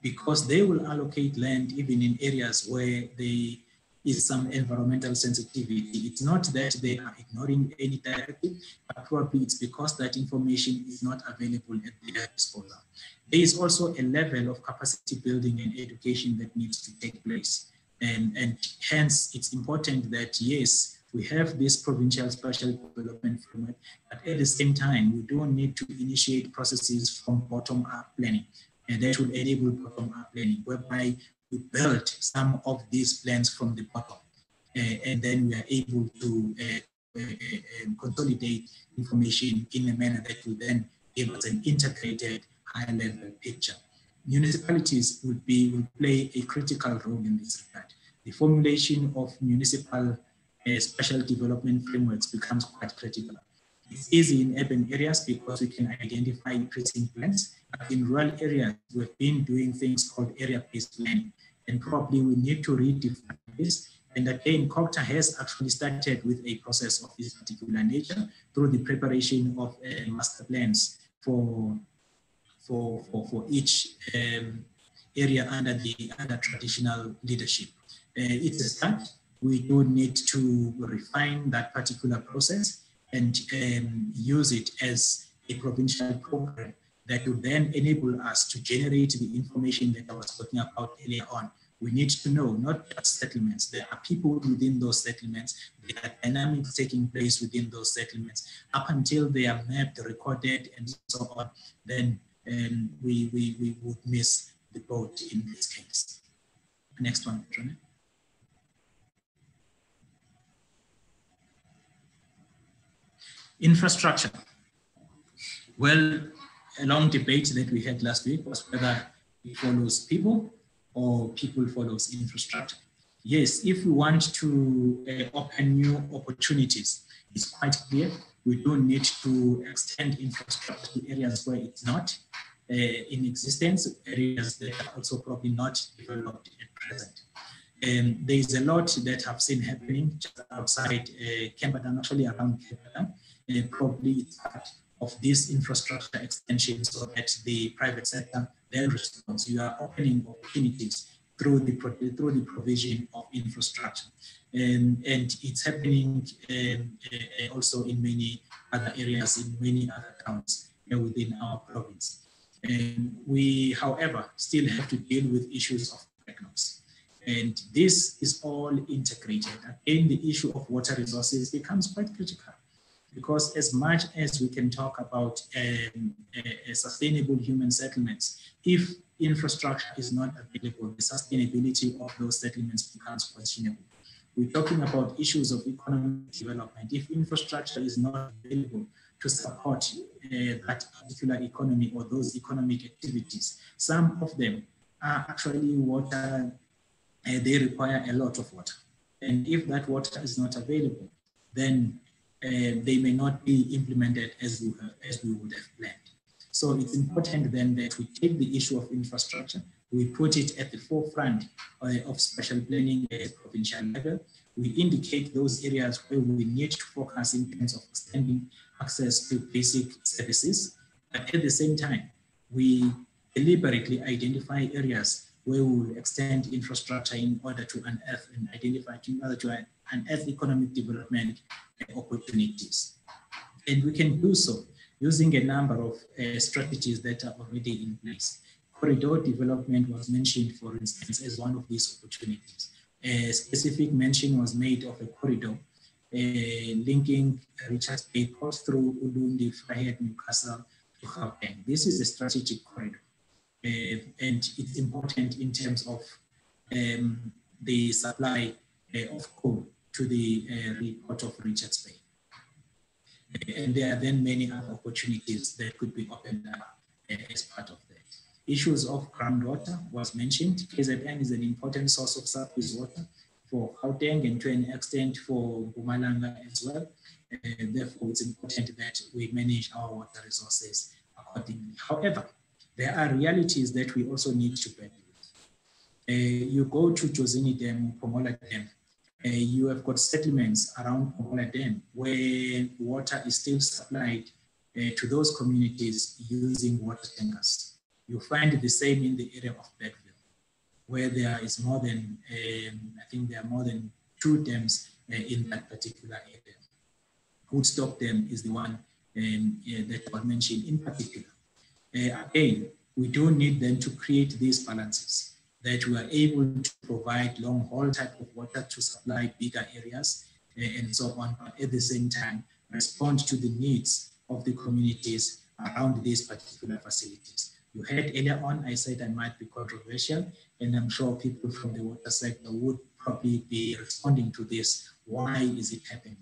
Because they will allocate land even in areas where there is some environmental sensitivity. It's not that they are ignoring any directive, but probably it's because that information is not available at their disposal. There is also a level of capacity building and education that needs to take place. And hence, it's important that, yes, We have this provincial special development framework, but at the same time, we don't need to initiate processes from bottom-up planning, and that will enable bottom-up planning, whereby we build some of these plans from the bottom, and then we are able to consolidate information in a manner that will then give us an integrated high-level picture. Municipalities will play a critical role in this regard. The formulation of municipal special development frameworks becomes quite critical. It's easy in urban areas because we can identify precinct plans, but in rural areas, we've been doing things called area-based planning, and probably we need to redefine this. And again, COGTA has actually started with a process of this particular nature through the preparation of master plans for each area under traditional leadership. It's a start. We do need to refine that particular process and use it as a provincial program that will then enable us to generate the information that I was talking about earlier on. We need to know not just settlements, there are people within those settlements, there are dynamics taking place within those settlements. Up until they are mapped, recorded, and so on, then we would miss the boat in this case. Next one, Trina. Infrastructure. Well, a long debate that we had last week was whether it follows people or people follows infrastructure. Yes, if we want to open new opportunities, it's quite clear we don't need to extend infrastructure to areas where it's not in existence, areas that are also probably not developed at present. There is a lot that I've seen happening just outside Camperdown, actually around Camperdown. Probably it's part of this infrastructure extension so that the private sector then responds. You are opening opportunities through the provision of infrastructure. And it's happening also in many other areas, in many other towns within our province. And we, however, still have to deal with issues of backlogs. And this is all integrated. Again, the issue of water resources becomes quite critical, because as much as we can talk about sustainable human settlements, if infrastructure is not available, the sustainability of those settlements becomes questionable. We're talking about issues of economic development. If infrastructure is not available to support that particular economy or those economic activities, some of them are actually water, they require a lot of water. And if that water is not available, then they may not be implemented as we would have planned. So it's important then that we take the issue of infrastructure, we put it at the forefront of special planning at a provincial level. We indicate those areas where we need to focus in terms of extending access to basic services. But at the same time, we deliberately identify areas where we will extend infrastructure in order to unearth and identify, in order to unearth economic development opportunities. And we can do so using a number of strategies that are already in place. Corridor development was mentioned, for instance, as one of these opportunities. A specific mention was made of a corridor linking Richards Bay Coast through Ulundi, Vryheid, Newcastle to Gauteng. This is a strategic corridor. And it's important in terms of the supply of coal to the port of Richards Bay. And there are then many other opportunities that could be opened up as part of that. Issues of groundwater was mentioned. KZN is an important source of surface water for Gauteng and to an extent for Mpumalanga as well. Therefore, it's important that we manage our water resources accordingly. However, there are realities that we also need to bear with. You go to Jozini Dam, Pomola Dam, you have got settlements around Pomola Dam where water is still supplied to those communities using water tankers. You find the same in the area of Bedville, where there is more than, I think there are more than 2 dams in that particular area. Woodstock Dam is the one that was mentioned in particular. Again, we do need then to create these balances, that we are able to provide long haul type of water to supply bigger areas, and so on, but at the same time, respond to the needs of the communities around these particular facilities. You heard earlier on, I said I might be controversial, and I'm sure people from the water sector would probably be responding to this. Why is it happening?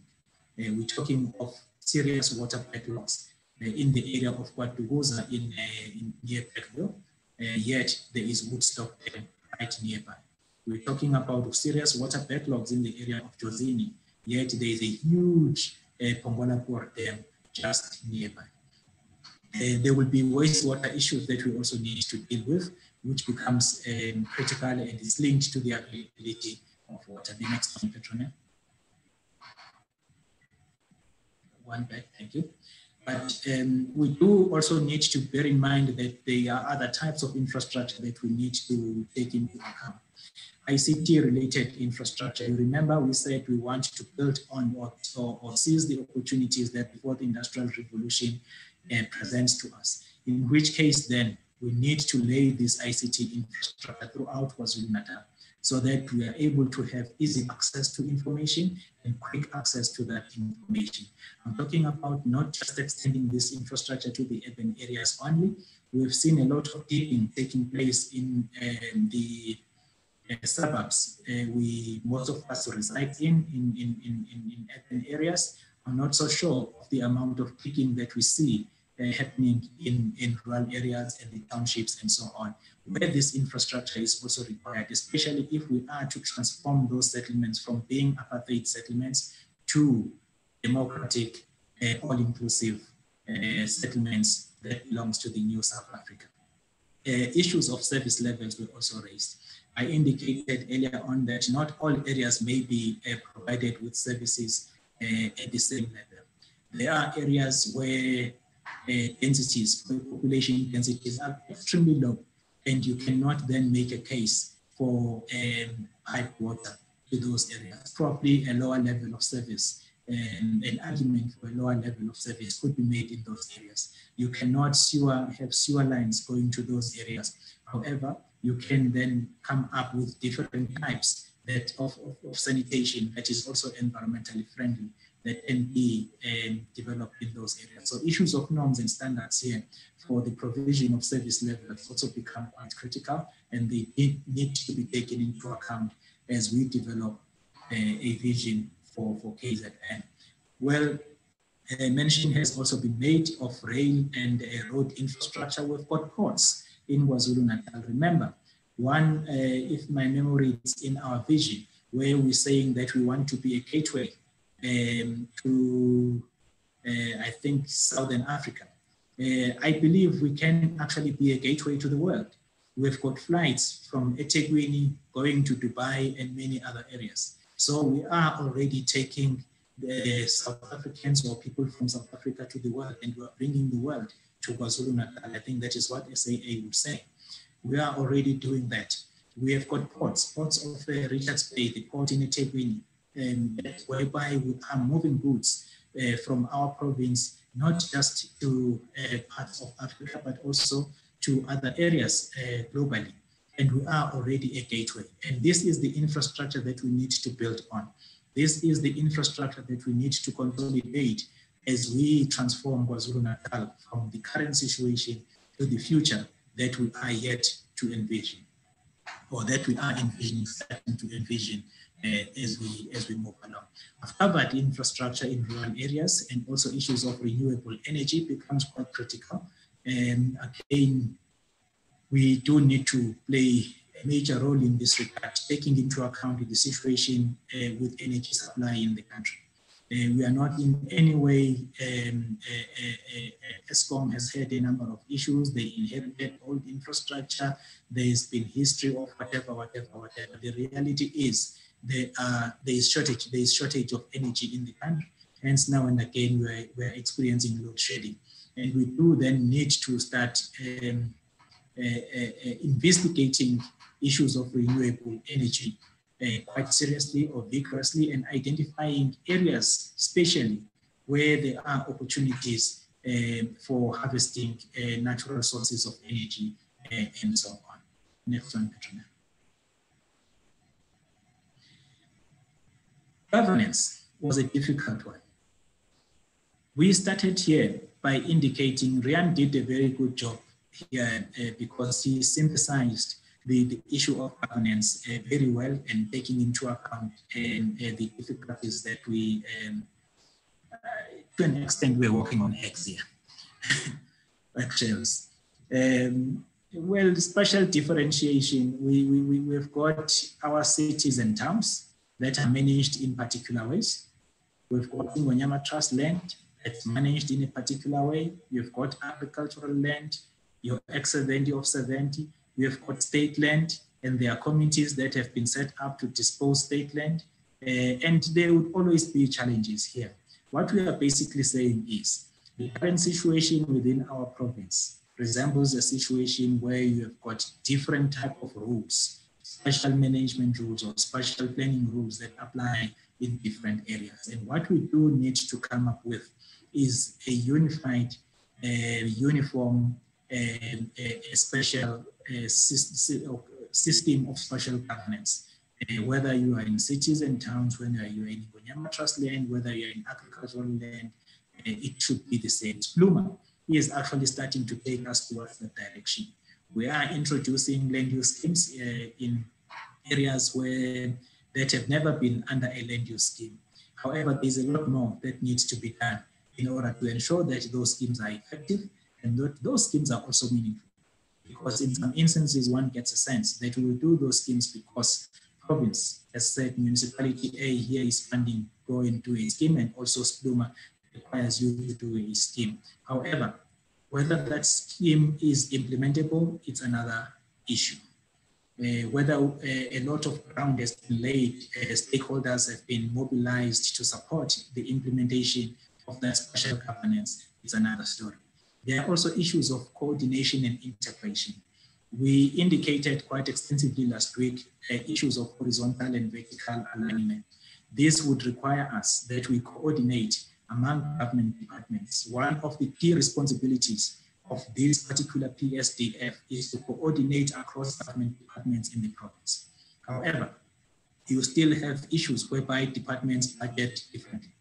We're talking of serious water backlogs in the area of Kwatuguza in near Petville, yet there is Woodstock Dam right nearby. We're talking about serious water backlogs in the area of Jozini, yet there is a huge Pongolapur Dam just nearby. There will be wastewater issues that we also need to deal with, which becomes critical and is linked to the availability of water. The next one, Petrona. One back, thank you. But we do also need to bear in mind that there are other types of infrastructure that we need to take into account. ICT-related infrastructure. You remember we said we want to build on or seize the opportunities that the fourth industrial revolution presents to us. In which case, then, we need to lay this ICT infrastructure throughout KwaZulu-Natal so that we are able to have easy access to information and quick access to that information. I'm talking about not just extending this infrastructure to the urban areas only. We've seen a lot of digging taking place in the suburbs. Most of us reside in urban areas. I'm not so sure of the amount of digging that we see happening in rural areas and the townships and so on, where this infrastructure is also required, especially if we are to transform those settlements from being apartheid settlements to democratic, all-inclusive settlements that belongs to the new South Africa. Issues of service levels were also raised. I indicated earlier on that not all areas may be provided with services at the same level. There are areas where population densities are extremely low, and you cannot then make a case for pipe water to those areas. Probably a lower level of service, an argument for a lower level of service could be made in those areas. You cannot have sewer lines going to those areas. However, you can then come up with different types of sanitation that is also environmentally friendly that can be developed in those areas. So issues of norms and standards here for the provision of service levels also become quite critical, and they need to be taken into account as we develop a vision for KZN. Well, mention has also been made of rail and road infrastructure. We've got ports in KwaZulu-Natal. Remember, one, if my memory is in our vision, where we're saying that we want to be a gateway to, I think, Southern Africa. I believe we can actually be a gateway to the world. We've got flights from eThekwini going to Dubai and many other areas. So we are already taking the South Africans or people from South Africa to the world, and we're bringing the world to KwaZulu-Natal. I think that is what SAA would say. We are already doing that. We have got ports of Richards Bay, the port in eThekwini, whereby we are moving goods from our province, not just to parts of Africa, but also to other areas globally. And we are already a gateway. And this is the infrastructure that we need to build on. This is the infrastructure that we need to consolidate as we transform KwaZulu-Natal from the current situation to the future that we are yet to envision, or that we are starting to envision as we move along. I've covered infrastructure in rural areas, and also issues of renewable energy becomes quite critical. And again, we do need to play a major role in this regard, taking into account the situation with energy supply in the country. We are not in any way, ESCOM has had a number of issues. They inherited old infrastructure. There's been history of whatever. The reality is there is shortage of energy in the country. Hence now and again, we're experiencing load shedding. And we do then need to start investigating issues of renewable energy quite seriously or vigorously, and identifying areas, especially where there are opportunities for harvesting natural sources of energy and so on. Next one, Petrona. Governance. was a difficult one. We started here by indicating Rian did a very good job here because he synthesized the issue of governance very well and taking into account the difficulties that we, to an extent, we're working on X here. Actuals. Well, special differentiation, we've got our cities and towns that are managed in particular ways. We've got Ngonyama Trust land that's managed in a particular way. You've got agricultural land, your X70 of 70. We've got state land, and there are committees that have been set up to dispose state land. And there would always be challenges here. What we are basically saying is the current situation within our province resembles a situation where you have got different type of rules, special management rules or special planning rules that apply in different areas. And what we do need to come up with is a unified, uniform, special system of special governance. Whether you are in cities and towns, whether you are in Ngonyama Trust land, whether you are in agricultural land, it should be the same. Spluma is actually starting to take us towards that direction. We are introducing land use schemes in areas where that have never been under a land use scheme. However, there's a lot more that needs to be done in order to ensure that those schemes are effective and that those schemes are also meaningful. Because in some instances, one gets a sense that we will do those schemes because province has said municipality A here is funding, go and do a scheme, and also Spluma requires you to do a scheme. However, whether that scheme is implementable, it's another issue. Whether a lot of ground has been laid, stakeholders have been mobilized to support the implementation of that special governance, is another story. There are also issues of coordination and integration. We indicated quite extensively last week issues of horizontal and vertical alignment. This would require us that we coordinate among government departments. One of the key responsibilities of this particular Psdf is to coordinate across government departments in the province. However, you still have issues whereby departments budget differently.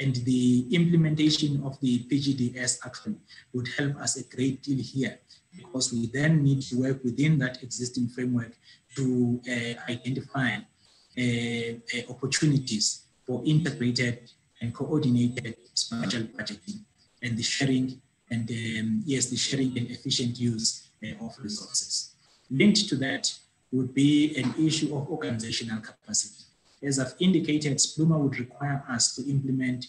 And the implementation of the PGDS actually would help us a great deal here, because we then need to work within that existing framework to identify opportunities for integrated and coordinated spatial budgeting and the sharing and yes, the sharing and efficient use of resources. Linked to that would be an issue of organizational capacity. As I've indicated, Spluma would require us to implement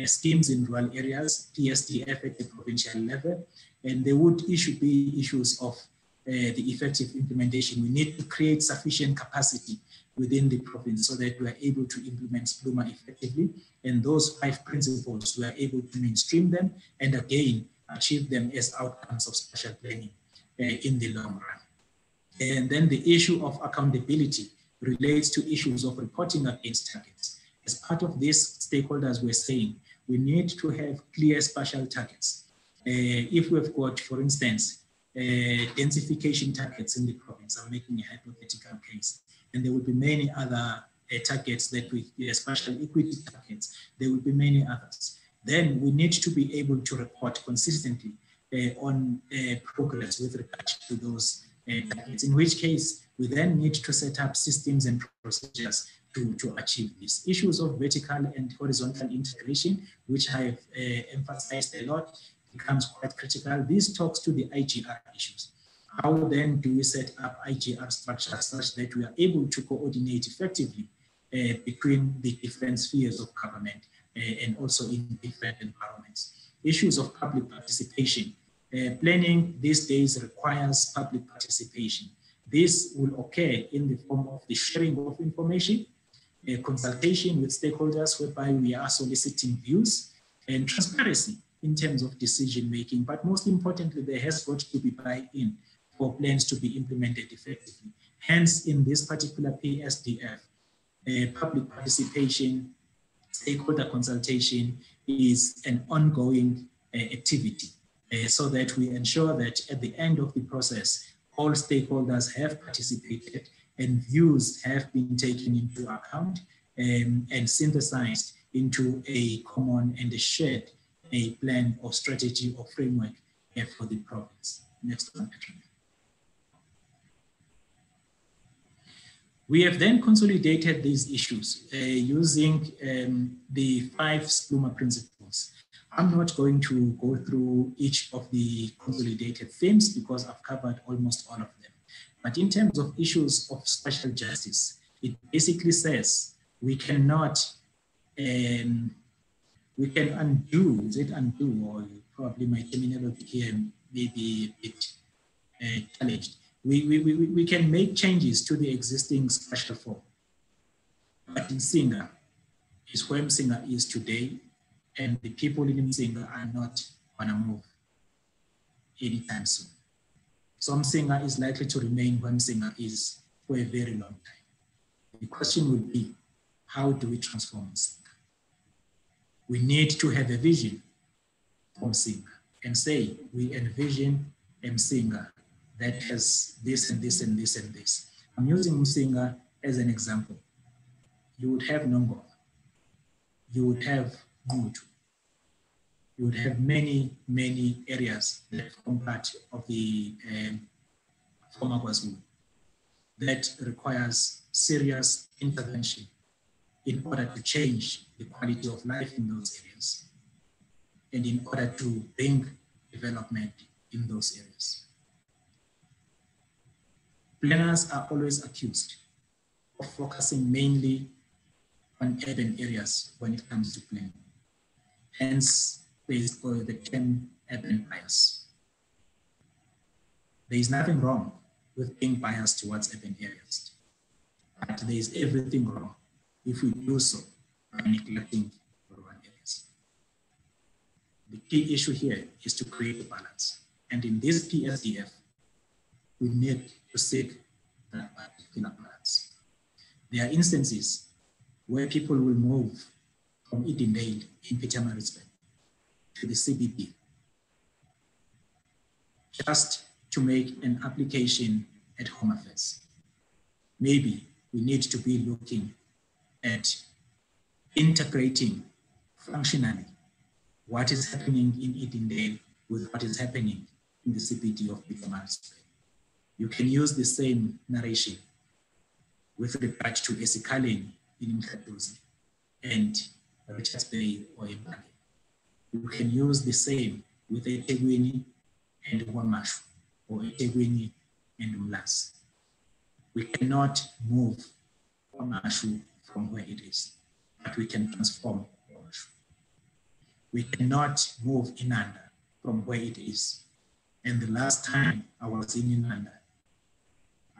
schemes in rural areas, Psdf at the provincial level, and there would be issues of the effective implementation. We need to create sufficient capacity within the province so that we are able to implement Spluma effectively. And those 5 principles, we are able to mainstream them and again, achieve them as outcomes of special planning in the long run. And then the issue of accountability relates to issues of reporting against targets. As part of this, stakeholders were saying, we need to have clear spatial targets. If we've got, for instance, densification targets in the province, I'm making a hypothetical case, and there will be many other targets that we, spatial equity targets, there will be many others. Then we need to be able to report consistently on progress with regard to those targets, in which case we then need to set up systems and procedures to achieve this. Issues of vertical and horizontal integration, which I have emphasized a lot, becomes quite critical. This talks to the IGR issues. How then do we set up IGR structures such that we are able to coordinate effectively between the different spheres of government and also in different environments? Issues of public participation. Planning these days requires public participation. This will occur in the form of the sharing of information, consultation with stakeholders whereby we are soliciting views, and transparency in terms of decision making. But most importantly, there has got to be buy-in for plans to be implemented effectively. Hence, in this particular PSDF, public participation, stakeholder consultation is an ongoing activity so that we ensure that at the end of the process, all stakeholders have participated and views have been taken into account and synthesized into a common and a shared plan or strategy or framework for the province. Next one, Petra. We have then consolidated these issues using the 5 SPLUMA principles. I'm not going to go through each of the consolidated themes because I've covered almost all of them. But in terms of issues of social justice, it basically says we cannot, we can undo, is it undo, or probably my terminology here may be a bit challenged. We can make changes to the existing spatial form. But in Msinga is where Msinga is today, and the people in Msinga are not gonna move anytime soon. So Msinga is likely to remain where Msinga is for a very long time. The question would be, how do we transform Msinga? We need to have a vision for Msinga and say, we envision a Msinga that has this and this and this and this. I'm using Msinga as an example. You would have Nongo, you would have Mutu, you would have many, many areas that form part of the former KwaZulu that requires serious intervention in order to change the quality of life in those areas and in order to bring development in those areas. Planners are always accused of focusing mainly on urban areas when it comes to planning. Hence, there is the term urban bias. There is nothing wrong with being biased towards urban areas, but there is everything wrong if we do so by neglecting rural areas. The key issue here is to create a balance. And in this Psdf, we need to seek that particular balance. There are instances where people will move from Edendale in Pietermaritzburg to the CBD just to make an application at Home Affairs. Maybe we need to be looking at integrating functionally what is happening in Edendale with what is happening in the CBD of Pietermaritzburg. You can use the same narration with regard to eSikaleni in Mkhaduzi and Richards Bay or Mbale. You can use the same with eThekwini and Wamashu or eThekwini and Umlazi. We cannot move Wamashu from where it is, but we can transform Wamashu. We cannot move Inanda from where it is. And the last time I was in Inanda,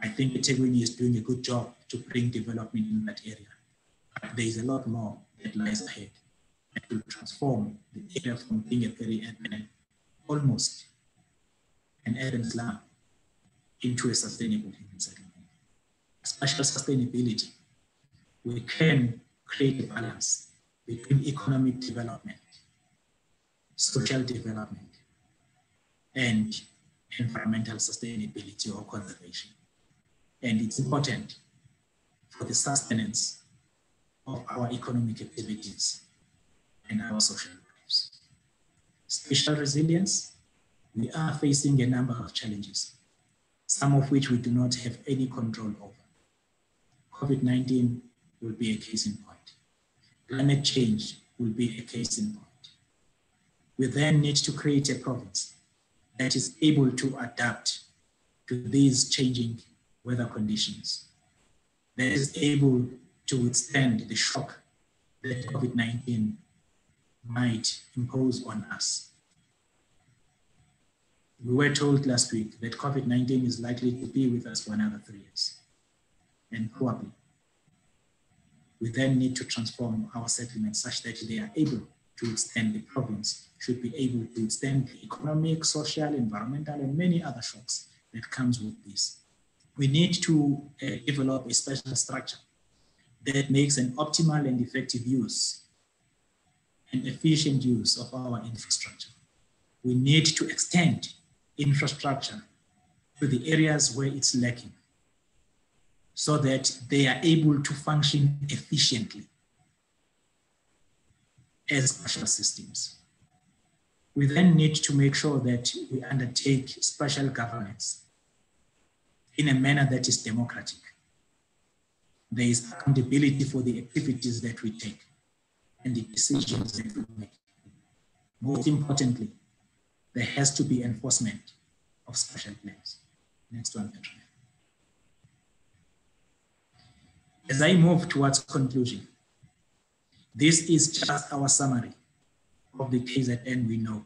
I think eThekwini is doing a good job to bring development in that area. But there is a lot more that lies ahead and to transform the area from being a very urban, almost an urban slum, into a sustainable human settlement. Spatial sustainability, we can create a balance between economic development, social development, and environmental sustainability or conservation. And it's important for the sustenance of our economic activities and our social lives. Spatial resilience, we are facing a number of challenges, some of which we do not have any control over. COVID-19 will be a case in point. Climate change will be a case in point. We then need to create a province that is able to adapt to these changing weather conditions, that is able to withstand the shock that COVID-19 might impose on us. We were told last week that COVID-19 is likely to be with us for another 3 years, and probably. We then need to transform our settlements such that they are able to withstand, the province should be able to withstand the economic, social, environmental, and many other shocks that comes with this. We need to develop a special structure that makes an optimal and effective use and efficient use of our infrastructure. We need to extend infrastructure to the areas where it's lacking so that they are able to function efficiently as spatial systems. We then need to make sure that we undertake spatial governance in a manner that is democratic. There is accountability for the activities that we take and the decisions that we make. Most importantly, there has to be enforcement of spatial plans. Next one, Petra. As I move towards conclusion, this is just our summary of the KZN we know,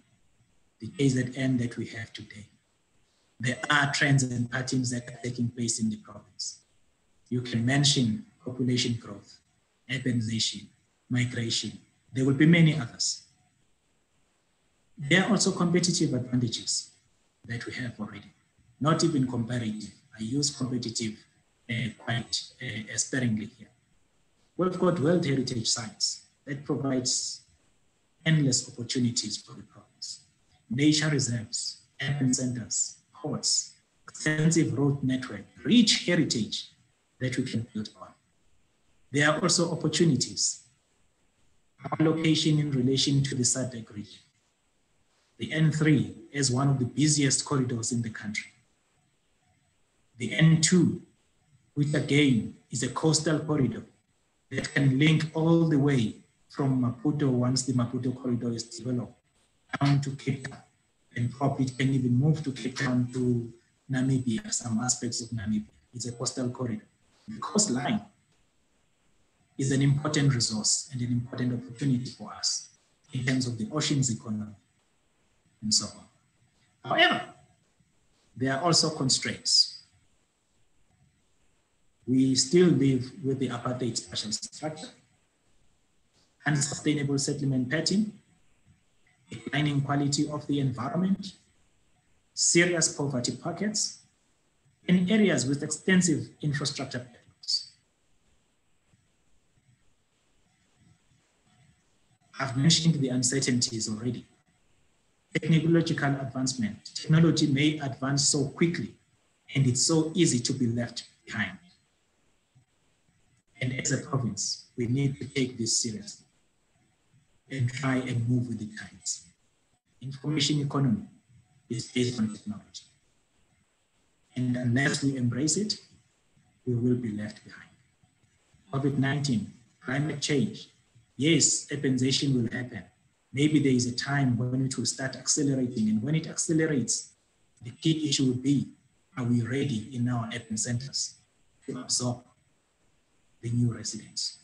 the KZN that we have today. There are trends and patterns that are taking place in the province. You can mention population growth, urbanization, migration. There will be many others. There are also competitive advantages that we have already, not even comparative. I use competitive quite sparingly here. We've got World Heritage Sites that provides endless opportunities for the province. Nature reserves, urban centers, ports, extensive road network, rich heritage that we can build on. There are also opportunities. Our location in relation to the SADC region. The N3 is one of the busiest corridors in the country. The N2, which again is a coastal corridor that can link all the way from Maputo, once the Maputo corridor is developed, down to Cape Town, and probably can even move to Cape Town to Namibia, some aspects of Namibia. It's a coastal corridor. The coastline is an important resource and an important opportunity for us in terms of the ocean's economy and so on. However, there are also constraints. We still live with the apartheid spatial structure, unsustainable settlement pattern, declining quality of the environment, serious poverty pockets, and areas with extensive infrastructure backlogs. I've mentioned the uncertainties already. Technological advancement. Technology may advance so quickly, and it's so easy to be left behind. And as a province, we need to take this seriously and try and move with the times. Information economy is based on technology. And unless we embrace it, we will be left behind. COVID-19, climate change. Yes, urbanization will happen. Maybe there is a time when it will start accelerating, and when it accelerates, the key issue will be, are we ready in our urban centers to absorb the new residents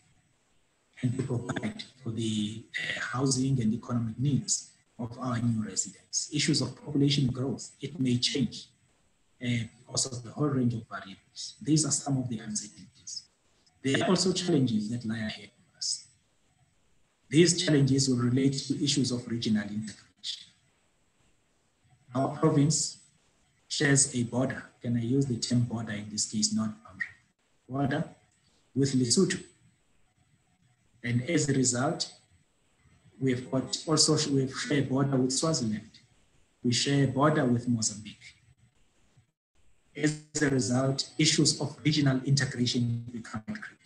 and to provide for the housing and economic needs of our new residents? Issues of population growth, it may change because of the whole range of variables. These are some of the uncertainties. There are also challenges that lie ahead of us. These challenges will relate to issues of regional integration. Our province shares a border. Can I use the term border in this case, not boundary? Border with Lesotho. And as a result, we share a border with Swaziland. We share a border with Mozambique. As a result, issues of regional integration become critical.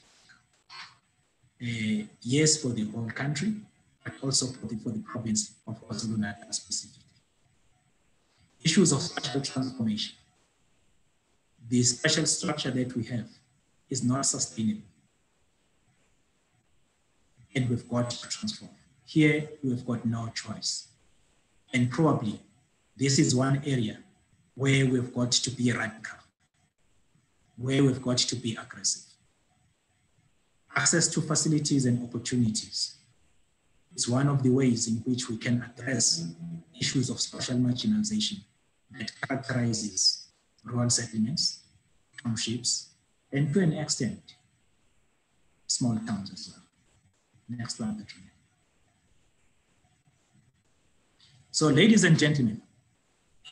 Yes, for the whole country, but also for the province of KwaZulu-Natal specifically. Issues of spatial transformation. The spatial structure that we have is not sustainable. And we've got to transform. Here, we've got no choice. And probably, this is one area where we've got to be radical, where we've got to be aggressive. Access to facilities and opportunities is one of the ways in which we can address issues of spatial marginalization that characterizes rural settlements, townships, and to an extent, small towns as well. Next one, Katrina. So, ladies and gentlemen,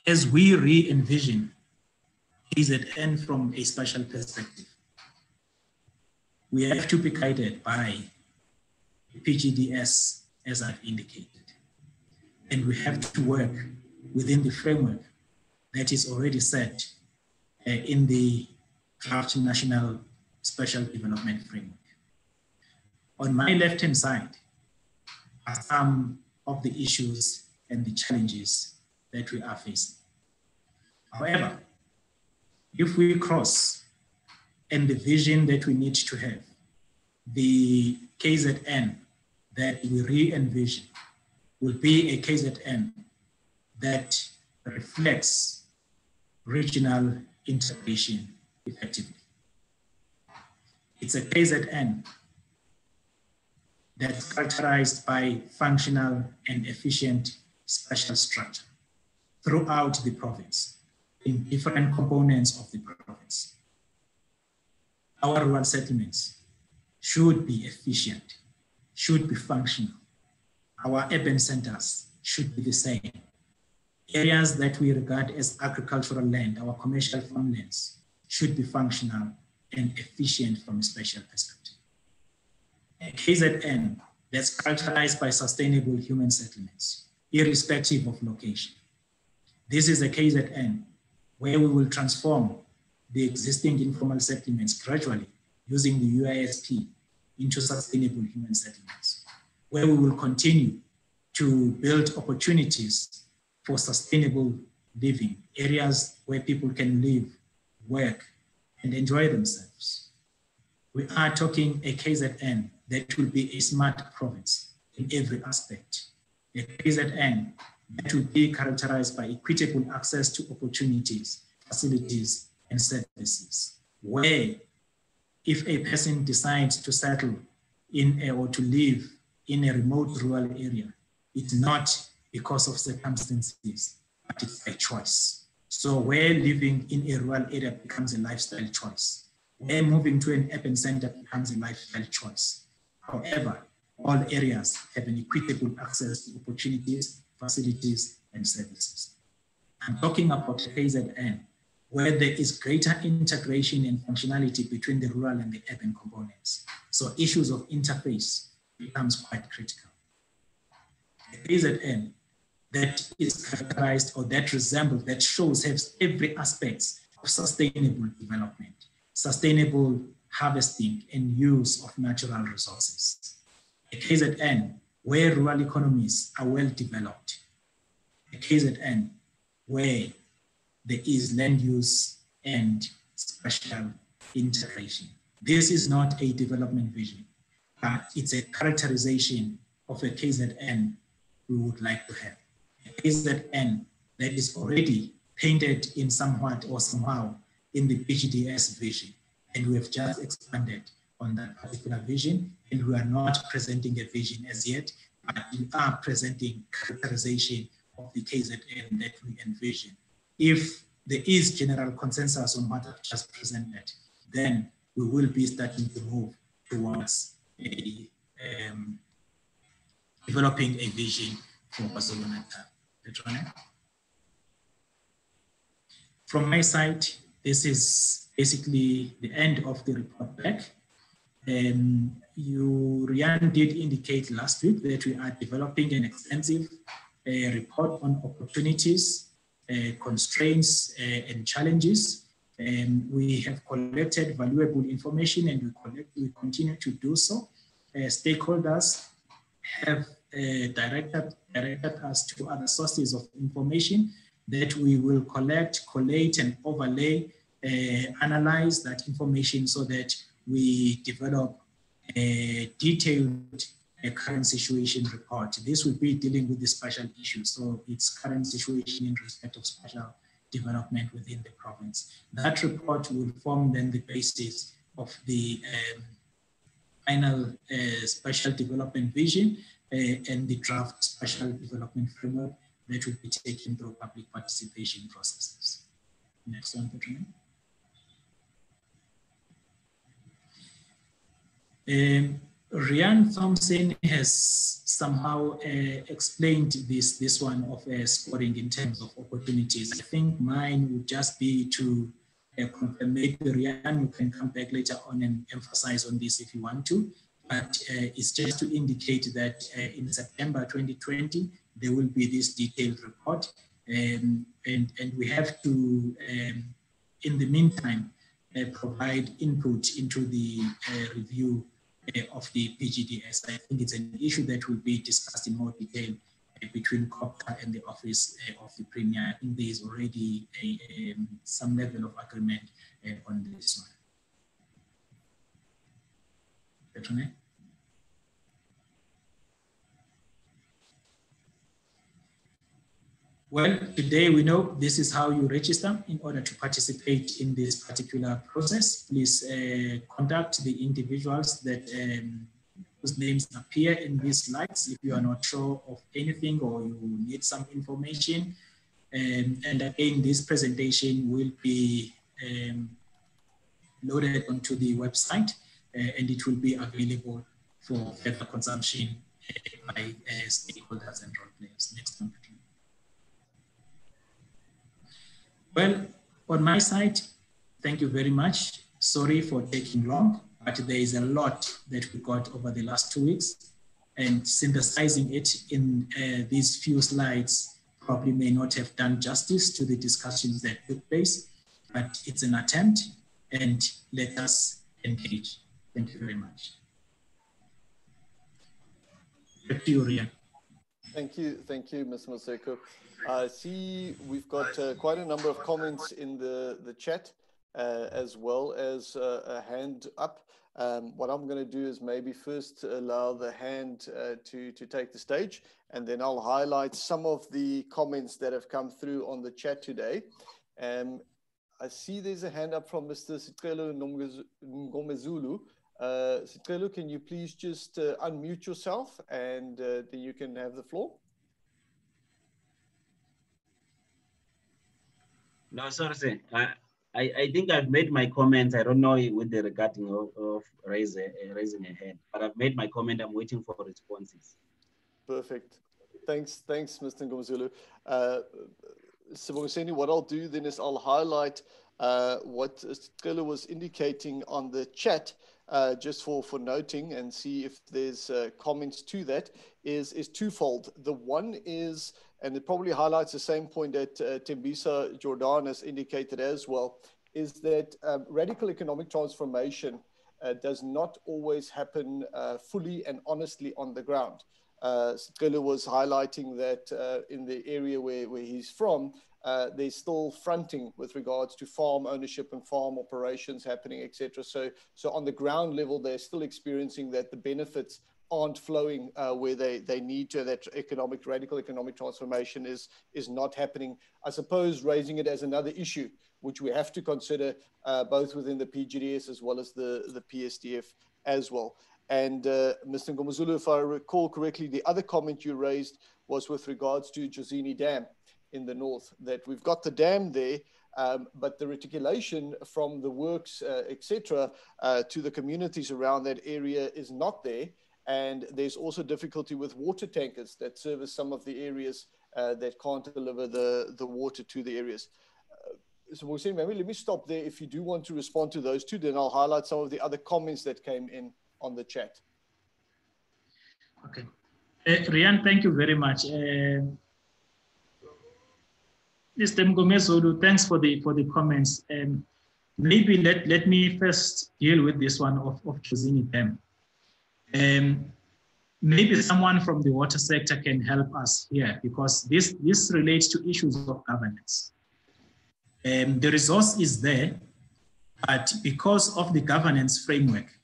as we re-envision KZN from a spatial perspective, we have to be guided by PGDS, as I've indicated. And we have to work within the framework that is already set in the draft National Spatial Development Framework. On my left-hand side, are some of the issues and the challenges that we are facing. However, if we cross and the vision that we need to have, the KZN that we re-envision will be a KZN that reflects regional integration effectively. It's a KZN that's characterized by functional and efficient spatial structure throughout the province, in different components of the province. Our rural settlements should be efficient, should be functional. Our urban centers should be the same. Areas that we regard as agricultural land, our commercial farmlands, should be functional and efficient from a spatial perspective. A KZN that's characterized by sustainable human settlements, irrespective of location. This is a KZN where we will transform the existing informal settlements gradually using the UISP into sustainable human settlements, where we will continue to build opportunities for sustainable living, areas where people can live, work, and enjoy themselves. We are talking a KZN that will be a smart province in every aspect, a KZN that will be characterized by equitable access to opportunities, facilities, and services, where if a person decides to settle in or to live in a remote rural area, it's not because of circumstances, but it's a choice. So where living in a rural area becomes a lifestyle choice, where moving to an urban center becomes a lifestyle choice. However, all areas have an equitable access to opportunities, facilities, and services. I'm talking about a KZN where there is greater integration and functionality between the rural and the urban components. So issues of interface becomes quite critical. A KZN that is characterized or that resembles, that shows, has every aspect of sustainable development, sustainable harvesting and use of natural resources. A KZN where rural economies are well developed. A KZN where there is land use and spatial integration. This is not a development vision, but it's a characterization of a KZN we would like to have. A KZN that is already painted in somewhat or somehow in the PGDS vision. And we have just expanded on that particular vision, and we are not presenting a vision as yet, but we are presenting characterization of the KZN that we envision. If there is general consensus on what I've just presented, then we will be starting to move towards developing a vision for KwaZulu-Natal. From my side, this is basically the end of the report back. Rian did indicate last week that we are developing an extensive report on opportunities, constraints, and challenges. We have collected valuable information and we continue to do so. Stakeholders have directed us to other sources of information that we will collect, collate, and overlay, analyze that information so that we develop a detailed current situation report. This will be dealing with the spatial issues, so its current situation in respect of spatial development within the province. That report will form then the basis of the final spatial development vision and the draft spatial development framework that will be taken through public participation processes. Next one, Katrina. Rian Thompson has somehow explained this one of scoring in terms of opportunities. I think mine would just be to confirm. Maybe Rian, you can come back later on and emphasize on this if you want to. But it's just to indicate that in September 2020, there will be this detailed report. And we have to, in the meantime, provide input into the review of the PGDS. I think it's an issue that will be discussed in more detail between COPTA and the Office of the Premier. I think there is already some level of agreement on this one. Petrone? Well, today we know this is how you register in order to participate in this particular process. Please contact the individuals that whose names appear in these slides if you are not sure of anything or you need some information. And again, this presentation will be loaded onto the website and it will be available for further consumption by stakeholders and role players. Next one. Well, on my side, thank you very much. Sorry for taking long, but there is a lot that we got over the last 2 weeks, and synthesizing it in these few slides probably may not have done justice to the discussions that took place, but it's an attempt, and let us engage. Thank you very much. Back to you, Rian. Thank you, Mr. Moseko. I see we've got quite a number of comments in the chat, as well as a hand up. What I'm going to do is maybe first allow the hand to take the stage, and then I'll highlight some of the comments that have come through on the chat today. I see there's a hand up from Mr. Sicelo Ngomezulu. Sicelo, can you please just unmute yourself, and then you can have the floor. No, sorry, sir. I think I've made my comments. I don't know with the regarding of raising a hand, but I've made my comment. I'm waiting for responses. Perfect. Thanks, Mr. Ngomezulu. Sibongiseni, what I'll do then is I'll highlight what Sicelo was indicating on the chat, just for noting, and see if there's comments to that, is twofold. The one is, and it probably highlights the same point that Tembisa Jordan has indicated as well, is that radical economic transformation does not always happen fully and honestly on the ground. Sicelo was highlighting that in the area where he's from, there's still fronting with regards to farm ownership and farm operations happening, etc. So on the ground level, they're still experiencing that the benefits aren't flowing where they need to. That radical economic transformation is not happening. I suppose raising it as another issue, which we have to consider both within the PGDS as well as the Psdf as well. And Mr. Ngomezulu, if I recall correctly, the other comment you raised was with regards to Jozini Dam in the north, that we've got the dam there, but the reticulation from the works, etc., to the communities around that area is not there. And there's also difficulty with water tankers that service some of the areas that can't deliver the water to the areas. So we'll say, maybe let me stop there. If you do want to respond to those two, then I'll highlight some of the other comments that came in on the chat. Okay. Rian, thank you very much. Mr. Ngomezulu, thanks for the comments. Maybe let me first deal with this one of Jozini Dam. Maybe someone from the water sector can help us here, because this relates to issues of governance. The resource is there, but because of the governance framework,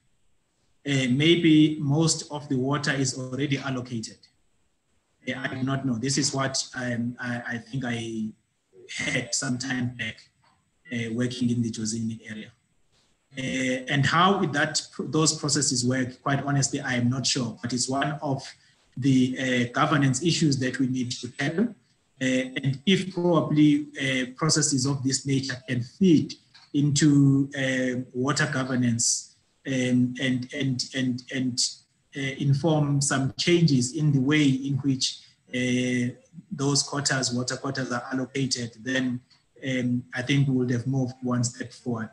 maybe most of the water is already allocated. I do not know. This is what I think I had some time back working in the Jozini area. And how those processes work, quite honestly, I am not sure, but it's one of the governance issues that we need to tackle. And if probably processes of this nature can feed into water governance and inform some changes in the way in which those water quotas are allocated, then I think we would have moved one step forward.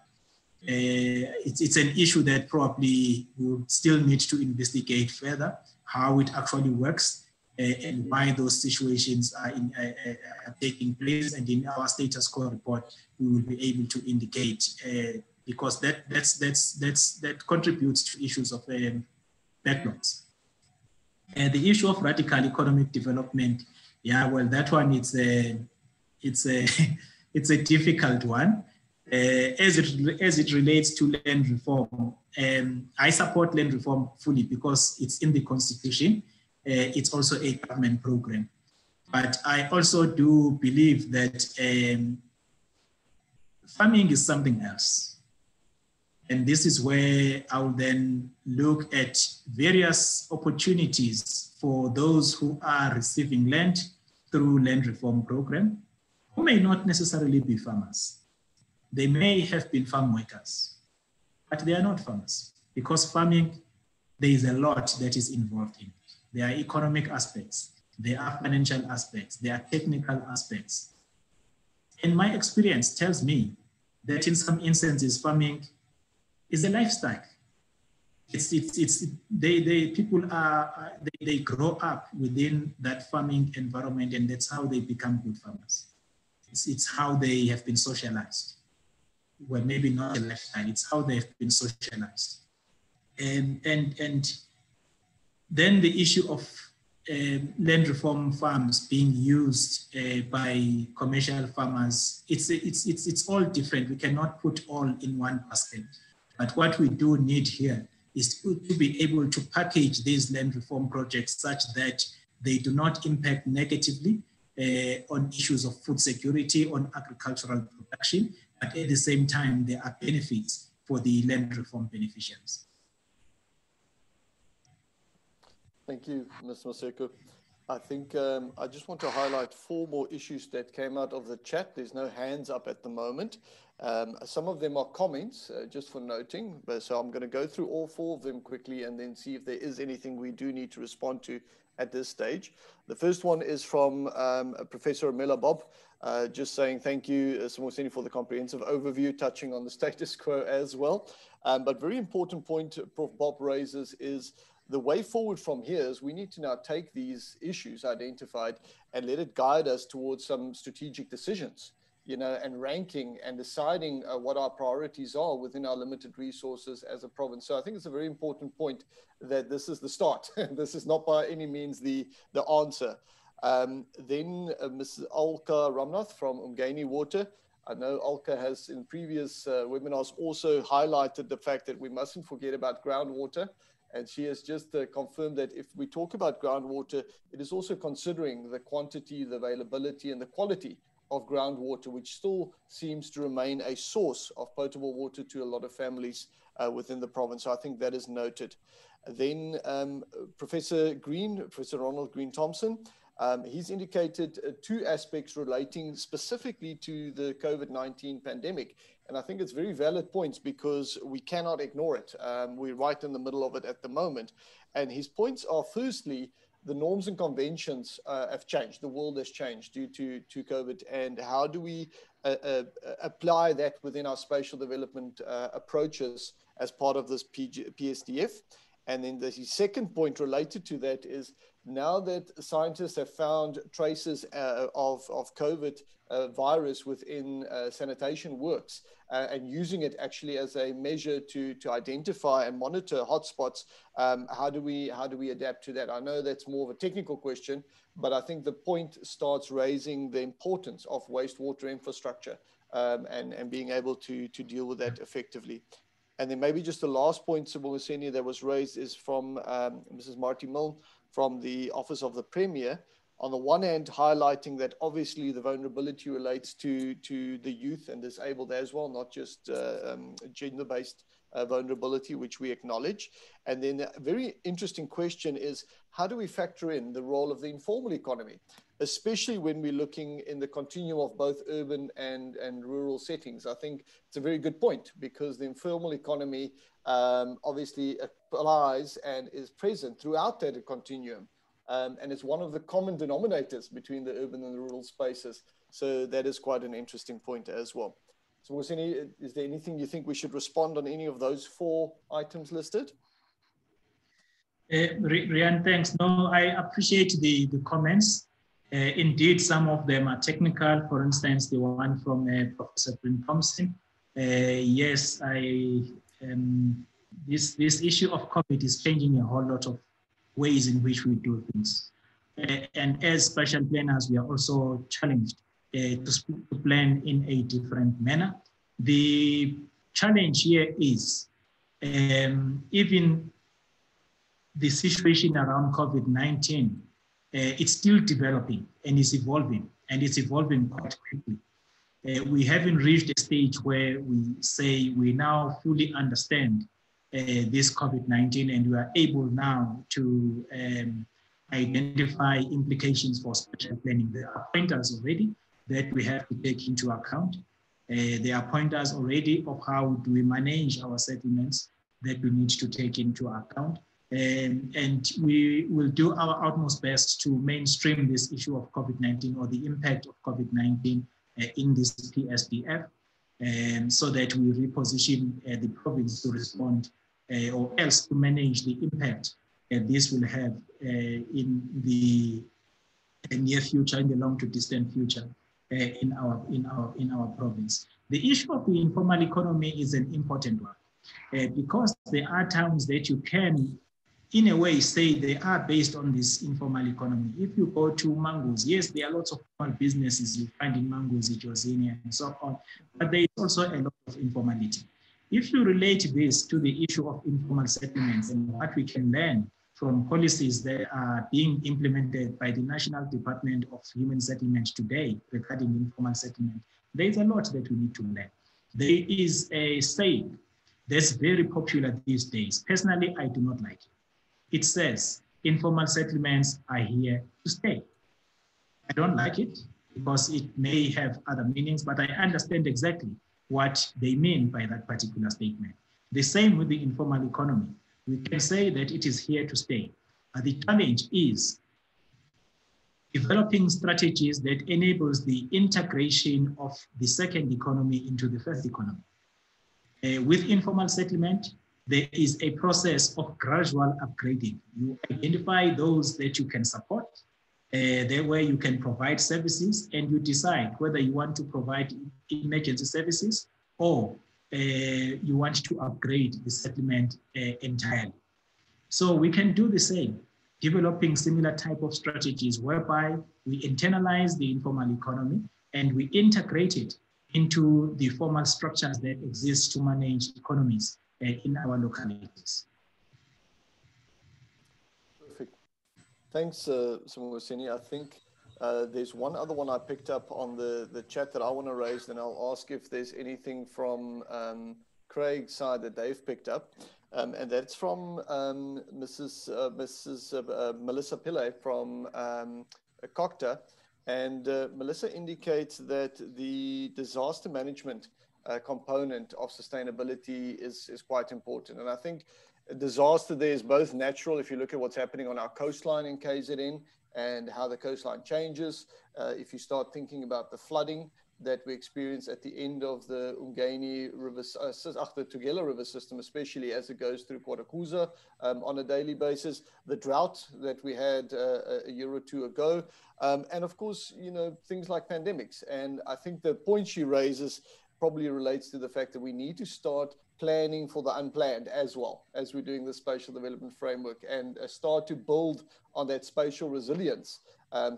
It's an issue that probably we'll still need to investigate further, how it actually works and why those situations are taking place. And in our status quo report, we will be able to indicate because that contributes to issues of backlogs. The issue of radical economic development, yeah, well, that one it's a it's a difficult one. As it relates to land reform, I support land reform fully because it's in the Constitution. It's also a government program. But I also do believe that farming is something else. And this is where I'll then look at various opportunities for those who are receiving land through land reform program, who may not necessarily be farmers. They may have been farm workers, but they are not farmers, because farming, there is a lot that is involved in it. There are economic aspects, there are financial aspects, there are technical aspects. And my experience tells me that in some instances, farming is a lifestyle. They grow up within that farming environment, and that's how they become good farmers. It's how they have been socialized. Well, maybe not a lifestyle, it's how they have been socialized. And then the issue of land reform farms being used by commercial farmers, it's all different. We cannot put all in one basket. But what we do need here is to be able to package these land reform projects such that they do not impact negatively on issues of food security, on agricultural production, but at the same time, there are benefits for the land reform beneficiaries. Thank you, Ms. Maseko. I think I just want to highlight 4 more issues that came out of the chat. There's no hands up at the moment. Some of them are comments, just for noting. So I'm going to go through all 4 of them quickly and then see if there is anything we do need to respond to at this stage. The first one is from Professor Amela Bob, just saying thank you, Samoseni, for the comprehensive overview, touching on the status quo as well. But very important point Prof. Bob raises is the way forward from here is we need to now take these issues identified and let it guide us towards some strategic decisions, you know, and ranking and deciding what our priorities are within our limited resources as a province. So I think it's a very important point that this is the start. This is not by any means the answer. Then Mrs. Alka Ramnath from Umgeni Water. I know Alka has in previous webinars also highlighted the fact that we mustn't forget about groundwater. And she has just confirmed that if we talk about groundwater, it is also considering the quantity, the availability, and the quality of groundwater, which still seems to remain a source of potable water to a lot of families within the province. So I think that is noted. Then Professor Ronald Green Thompson, he's indicated 2 aspects relating specifically to the COVID-19 pandemic. And I think it's very valid points because we cannot ignore it. We're right in the middle of it at the moment. And his points are, firstly, the norms and conventions have changed. The world has changed due to COVID. And how do we apply that within our spatial development approaches as part of this Psdf? And then the second point related to that is now that scientists have found traces of COVID virus within sanitation works and using it actually as a measure to identify and monitor hotspots, how do we adapt to that? I know that's more of a technical question, but I think the point starts raising the importance of wastewater infrastructure and being able to deal with that effectively. And then maybe just the last point, Sibongiseni, that was raised is from Mrs. Marty Milne from the Office of the Premier. On the one hand, highlighting that obviously the vulnerability relates to the youth and disabled as well, not just gender-based vulnerability, which we acknowledge. And then a very interesting question is, how do we factor in the role of the informal economy, especially when we're looking in the continuum of both urban and rural settings? I think it's a very good point because the informal economy obviously applies and is present throughout that continuum. And it's one of the common denominators between the urban and the rural spaces. So that is quite an interesting point as well. So is there anything you think we should respond on any of those 4 items listed? Rian, thanks. No, I appreciate the comments. Indeed, some of them are technical. For instance, the one from Professor Green Thompson. Yes, this issue of COVID is changing a whole lot of ways in which we do things. And as special planners, we are also challenged to plan in a different manner. The challenge here is even the situation around COVID-19, it's still developing and is evolving, and it's evolving quite quickly. We haven't reached a stage where we say we now fully understand this COVID-19 and we are able now to identify implications for special planning. There are pointers already that we have to take into account. There are pointers already of how do we manage our settlements that we need to take into account. And we will do our utmost best to mainstream this issue of COVID-19 or the impact of COVID-19 in this Psdf, so that we reposition the province to respond or else to manage the impact this will have in the near future, in the long to distant future in our province. The issue of the informal economy is an important one because there are towns that you can, in a way, say they are based on this informal economy. If you go to Mangoes, yes, there are lots of small businesses you find in Mangoes, Josini, and so on, but there is also a lot of informality. If you relate this to the issue of informal settlements and what we can learn from policies that are being implemented by the National Department of Human Settlement today regarding informal settlement, there is a lot that we need to learn. There is a saying that's very popular these days. Personally, I do not like it. It says, informal settlements are here to stay. I don't like it because it may have other meanings, but I understand exactly what they mean by that particular statement. The same with the informal economy. We can say that it is here to stay. The challenge is developing strategies that enables the integration of the second economy into the first economy. With informal settlement, there is a process of gradual upgrading. You identify those that you can support, where you can provide services, and you decide whether you want to provide emergency services or you want to upgrade the settlement entirely. So we can do the same, developing similar type of strategies whereby we internalize the informal economy and we integrate it into the formal structures that exist to manage economies in our localities. Perfect. Thanks, Samosini. I think there's one other one I picked up on the chat that I want to raise, then I'll ask if there's anything from Craig's side that they've picked up. And that's from Mrs. Melissa Pillay from COCTA. And Melissa indicates that the disaster management component of sustainability is quite important. And I think disaster there is both natural, if you look at what's happening on our coastline in KZN and how the coastline changes. If you start thinking about the flooding that we experience at the end of the Umgeni River, the Tugela River system, especially as it goes through KwaDukuza on a daily basis, the drought that we had a year or two ago, and of course, you know, things like pandemics. And I think the point she raises probably relates to the fact that we need to start planning for the unplanned as well as we're doing the spatial development framework, and start to build on that spatial resilience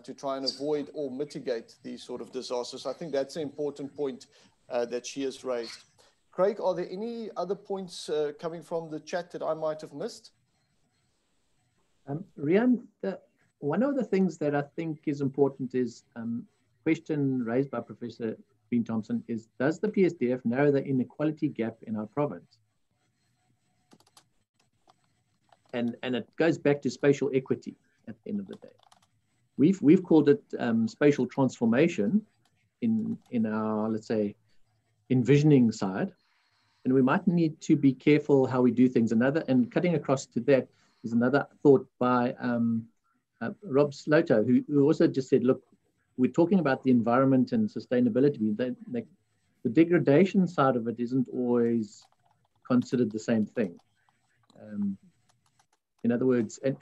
to try and avoid or mitigate these sort of disasters. I think that's an important point that she has raised. Craig, are there any other points coming from the chat that I might have missed? Rian, one of the things that I think is important is a question raised by Professor Green Thompson is, does the Psdf narrow the inequality gap in our province? And it goes back to spatial equity at the end of the day. We've called it spatial transformation in our, let's say, envisioning side, and we might need to be careful how we do things. And cutting across to that is another thought by Rob Sloto, who also just said, look, we're talking about the environment and sustainability. The degradation side of it isn't always considered the same thing. In other words, and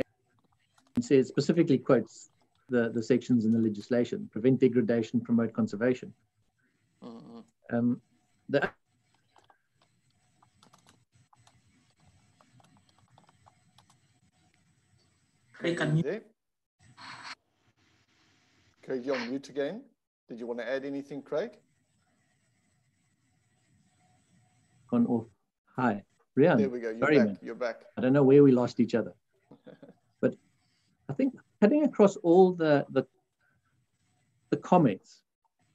says specifically quotes the sections in the legislation: prevent degradation, promote conservation. Craig, are you there? Craig, you're on mute again. Did you want to add anything, Craig? Gone off. Hi, Rian. There we go. You're Sorry, back. man. You're back. I don't know where we lost each other, but I think cutting across all the comments,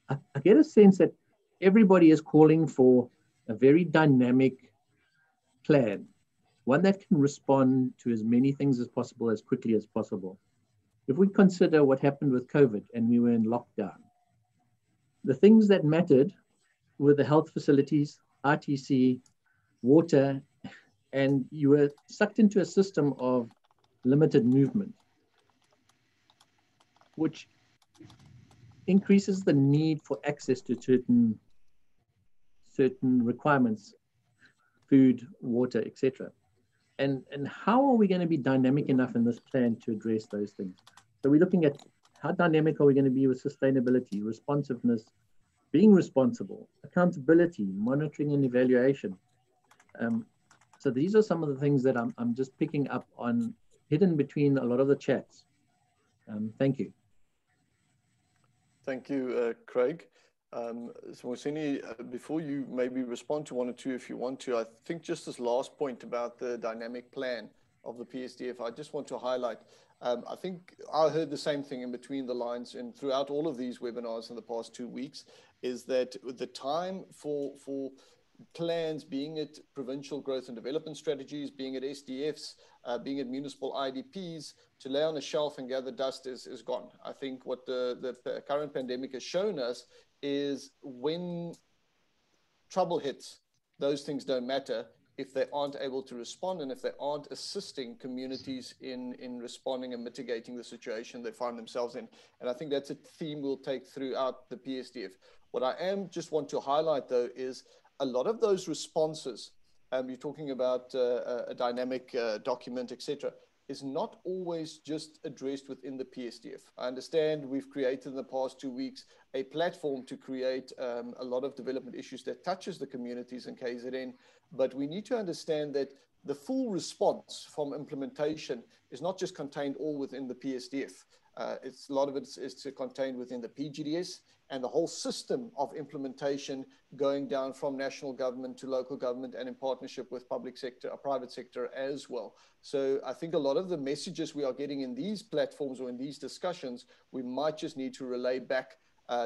I get a sense that everybody is calling for a very dynamic plan, one that can respond to as many things as possible, as quickly as possible. If we consider what happened with COVID and we were in lockdown, the things that mattered were the health facilities, RTC, water, and you were sucked into a system of limited movement, which increases the need for access to certain requirements, food, water, etc. And how are we going to be dynamic enough in this plan to address those things? So we're looking at how dynamic are we going to be with sustainability, responsiveness, being responsible, accountability, monitoring and evaluation. So these are some of the things that I'm just picking up on, hidden between a lot of the chats. Thank you. Thank you, Craig. So Mohseni, before you maybe respond to one or two if you want to, I think just this last point about the dynamic plan of the Psdf, I just want to highlight, I think I heard the same thing in between the lines and throughout all of these webinars in the past 2 weeks, is that the time for plans, being it provincial growth and development strategies, being it SDFs, being it municipal IDPs, to lay on a shelf and gather dust is gone. I think what the current pandemic has shown us is when trouble hits, those things don't matter if they aren't able to respond and if they aren't assisting communities in responding and mitigating the situation they find themselves in. And I think that's a theme we'll take throughout the Psdf. What I just want to highlight, though, is a lot of those responses, you're talking about a dynamic document, etc., is not always just addressed within the Psdf. I understand we've created in the past 2 weeks a platform to create a lot of development issues that touches the communities in KZN, but we need to understand that the full response from implementation is not just contained all within the Psdf. A lot of it is contained within the PGDS and the whole system of implementation going down from national government to local government and in partnership with public sector, private sector as well. So I think a lot of the messages we are getting in these platforms or in these discussions, we might just need to relay back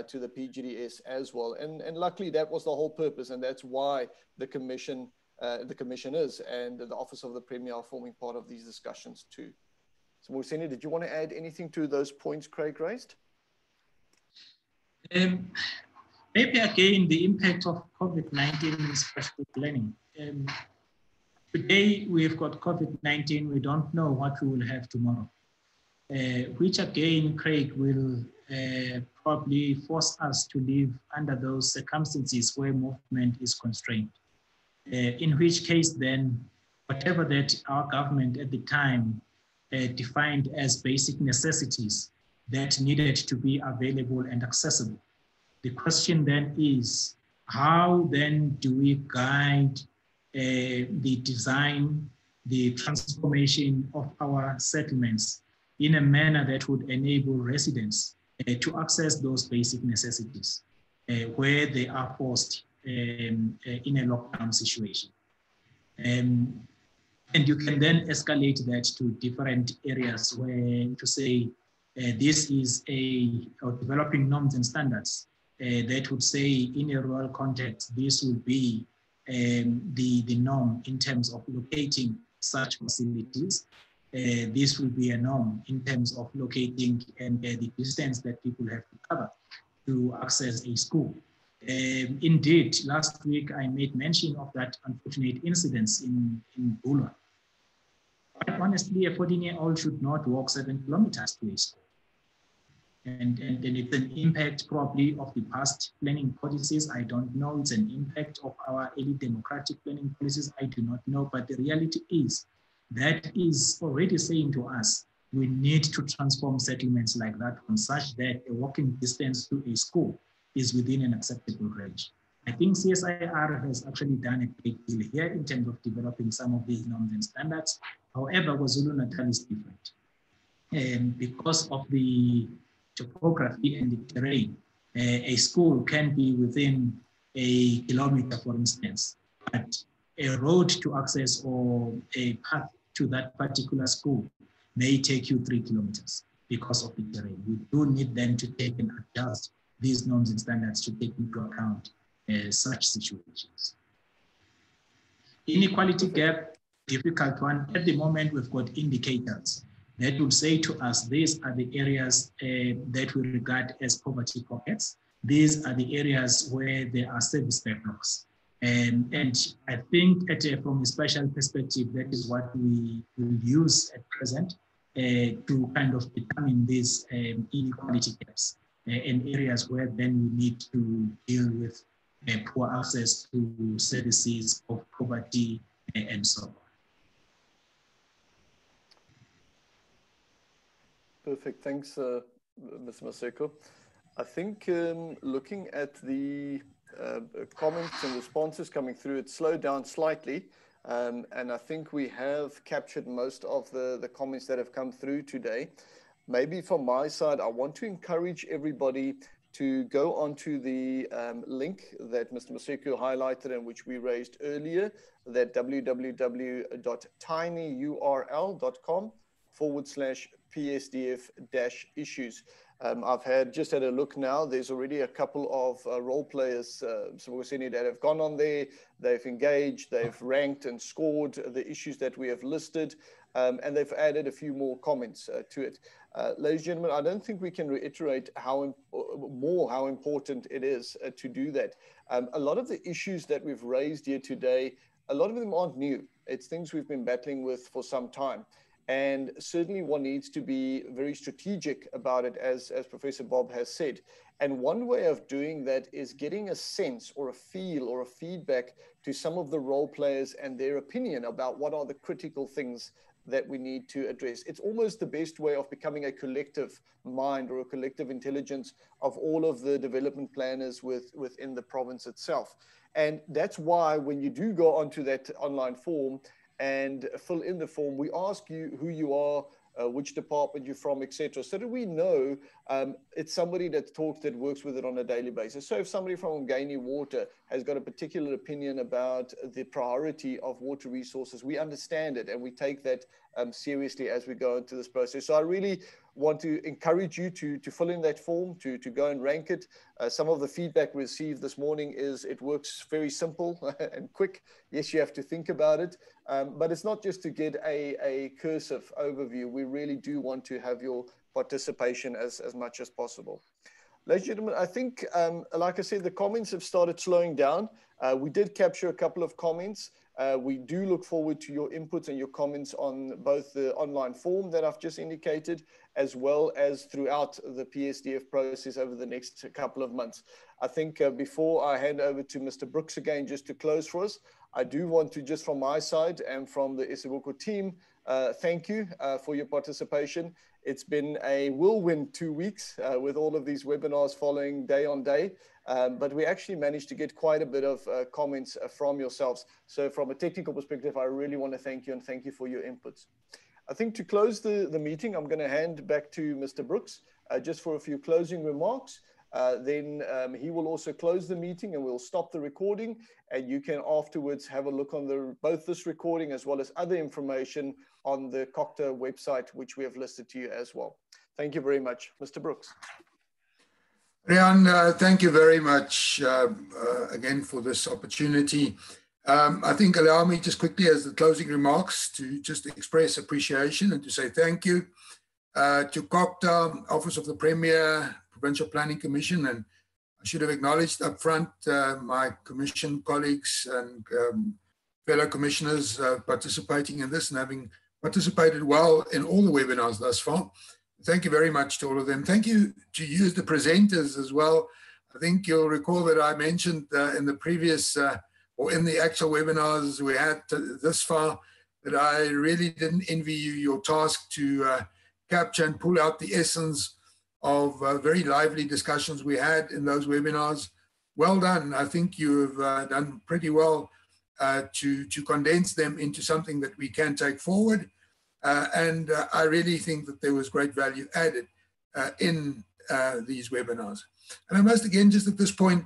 to the PGDS as well. And luckily that was the whole purpose, and that's why the commissioners and the Office of the Premier are forming part of these discussions too. So Mohseni, did you want to add anything to those points Craig raised? Maybe again, the impact of COVID-19 in special planning. Today we've got COVID-19, we don't know what we will have tomorrow, which again, Craig, will probably force us to live under those circumstances where movement is constrained. In which case then, whatever that our government at the time defined as basic necessities that needed to be available and accessible. The question then is, how then do we guide the design, the transformation of our settlements in a manner that would enable residents to access those basic necessities where they are forced in a lockdown situation. And you can then escalate that to different areas where to say, this is developing norms and standards that would say in a rural context, this would be the norm in terms of locating such facilities. This will be a norm in terms of locating and the distance that people have to cover to access a school. Indeed, last week I made mention of that unfortunate incident in Bula. But honestly, a 14-year-old should not walk 7 kilometers to a school. And it's an impact probably of the past planning policies. I don't know. It's an impact of our early democratic planning policies. I do not know. But the reality is that is already saying to us, we need to transform settlements like that one such that a walking distance to a school is within an acceptable range. I think CSIR has actually done a great deal here in terms of developing some of these norms and standards. However, KwaZulu-Natal is different. because of the topography and the terrain, a school can be within a kilometer, for instance, but a road to access or a path to that particular school may take you 3 kilometers because of the terrain. We do need then to take and adjust these norms and standards to take into account such situations. Inequality gap, difficult one. At the moment, we've got indicators that would say to us, these are the areas that we regard as poverty pockets. These are the areas where there are service backlogs. And I think from a special perspective, that is what we will use at present to kind of determine these inequality gaps in areas where then we need to deal with poor access to services of poverty and so on. Perfect. Thanks, Mr. Maseko. I think looking at the comments and responses coming through, it slowed down slightly. And I think we have captured most of the comments that have come through today. Maybe from my side, I want to encourage everybody to go onto the link that Mr. Maseko highlighted and which we raised earlier, that www.tinyurl.com/PSDF-issues. I've just had a look now. There's already a couple of role players, that have gone on there. They've engaged, they've ranked and scored the issues that we have listed, and they've added a few more comments to it. Ladies and gentlemen, I don't think we can reiterate how important it is to do that. A lot of the issues that we've raised here today, a lot of them aren't new. It's things we've been battling with for some time. And certainly one needs to be very strategic about it, as Professor Bob has said. And one way of doing that is getting a sense or a feel or a feedback to some of the role players and their opinion about what are the critical things that we need to address. It's almost the best way of becoming a collective mind or a collective intelligence of all of the development planners within the province itself. And that's why when you do go onto that online form and fill in the form, we ask you who you are, which department you're from, etc., so that we know it's somebody that works with it on a daily basis. So if somebody from Umgeni Water has got a particular opinion about the priority of water resources, we understand it and we take that seriously as we go into this process. So I really want to encourage you to fill in that form, to go and rank it. Some of the feedback we received this morning is it works very simple and quick. Yes, you have to think about it, but it's not just to get a cursive overview. We really do want to have your participation as much as possible. Ladies and gentlemen, I think, like I said, the comments have started slowing down. We did capture a couple of comments. We do look forward to your inputs and your comments on both the online form that I've just indicated, as well as throughout the PSDF process over the next couple of months. I think before I hand over to Mr. Brooks again, just to close for us, I do want to, just from my side and from the Isiboko team, thank you for your participation. It's been a whirlwind 2 weeks with all of these webinars following day on day, but we actually managed to get quite a bit of comments from yourselves. So from a technical perspective, I really want to thank you and thank you for your inputs. I think to close the meeting, I'm going to hand back to Mr. Brooks just for a few closing remarks. Then he will also close the meeting and we'll stop the recording, and you can afterwards have a look on both this recording as well as other information on the COCTA website, which we have listed to you as well. Thank you very much. Mr. Brooks. Riaan, thank you very much again for this opportunity. I think allow me just quickly as the closing remarks to just express appreciation and to say thank you to COCTA, Office of the Premier, Provincial Planning Commission, and I should have acknowledged up front my commission colleagues and fellow commissioners participating in this and having participated well in all the webinars thus far. Thank you very much to all of them. Thank you to you as the presenters as well. I think you'll recall that I mentioned in the previous or in the actual webinars we had this far that I really didn't envy you your task to capture and pull out the essence of very lively discussions we had in those webinars. Well done. I think you've done pretty well to condense them into something that we can take forward. I really think that there was great value added in these webinars. And I must again, just at this point,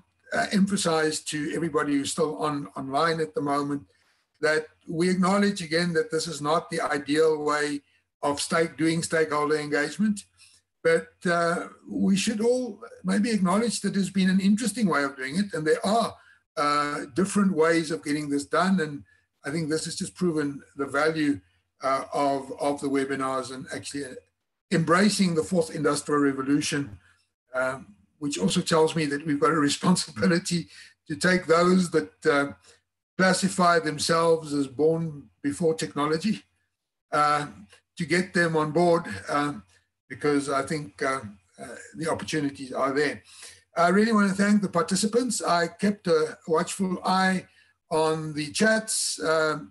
emphasize to everybody who's still online at the moment that we acknowledge again that this is not the ideal way of doing stakeholder engagement, but we should all maybe acknowledge that there's been an interesting way of doing it, and there are different ways of getting this done. And I think this has just proven the value of the webinars and actually embracing the fourth industrial revolution, which also tells me that we've got a responsibility to take those that classify themselves as born before technology, to get them on board, because I think the opportunities are there. I really want to thank the participants. I kept a watchful eye on the chats.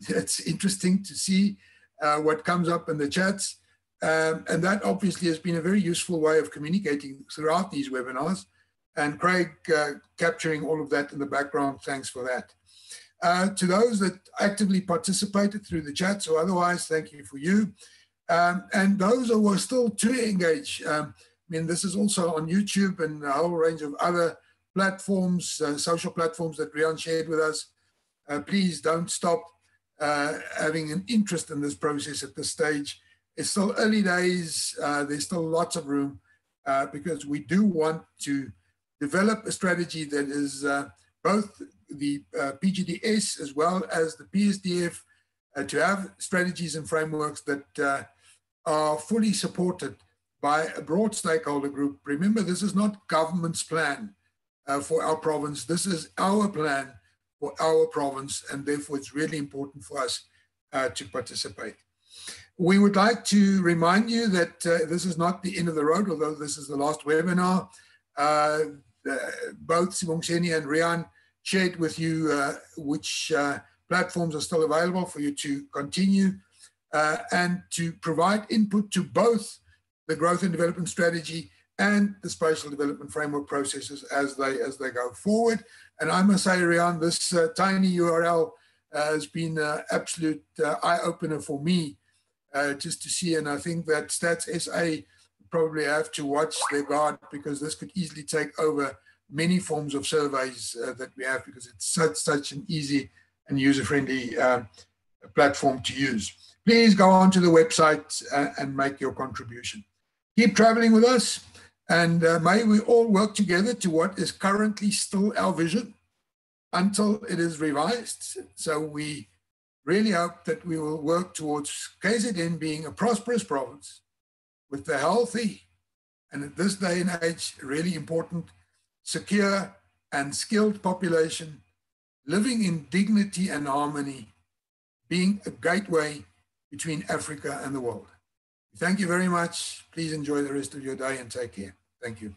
It's interesting to see what comes up in the chats. And that obviously has been a very useful way of communicating throughout these webinars. And Craig capturing all of that in the background, thanks for that. To those that actively participated through the chats or otherwise, thank you for you. And those who were still to engage, I mean, this is also on YouTube and a whole range of other platforms, social platforms that Rian shared with us. Please don't stop having an interest in this process at this stage. It's still early days. There's still lots of room because we do want to develop a strategy that is both the PGDS as well as the Psdf, to have strategies and frameworks that are fully supported by a broad stakeholder group. Remember, this is not government's plan for our province. This is our plan for our province, and therefore it's really important for us to participate. We would like to remind you that this is not the end of the road, although this is the last webinar. Both Sibongiseni and Rian shared with you which platforms are still available for you to continue and to provide input to both the growth and development strategy and the spatial development framework processes as they go forward. And I must say, Rian, this tiny URL has been an absolute eye-opener for me just to see. And I think that Stats SA probably have to watch their guard, because this could easily take over many forms of surveys that we have, because it's such an easy and user-friendly platform to use. Please go on to the website and make your contribution. Keep traveling with us, and may we all work together to what is currently still our vision until it is revised. So we really hope that we will work towards KZN being a prosperous province with a healthy, and at this day and age, really important, secure and skilled population, living in dignity and harmony, being a gateway between Africa and the world. Thank you very much. Please enjoy the rest of your day and take care. Thank you.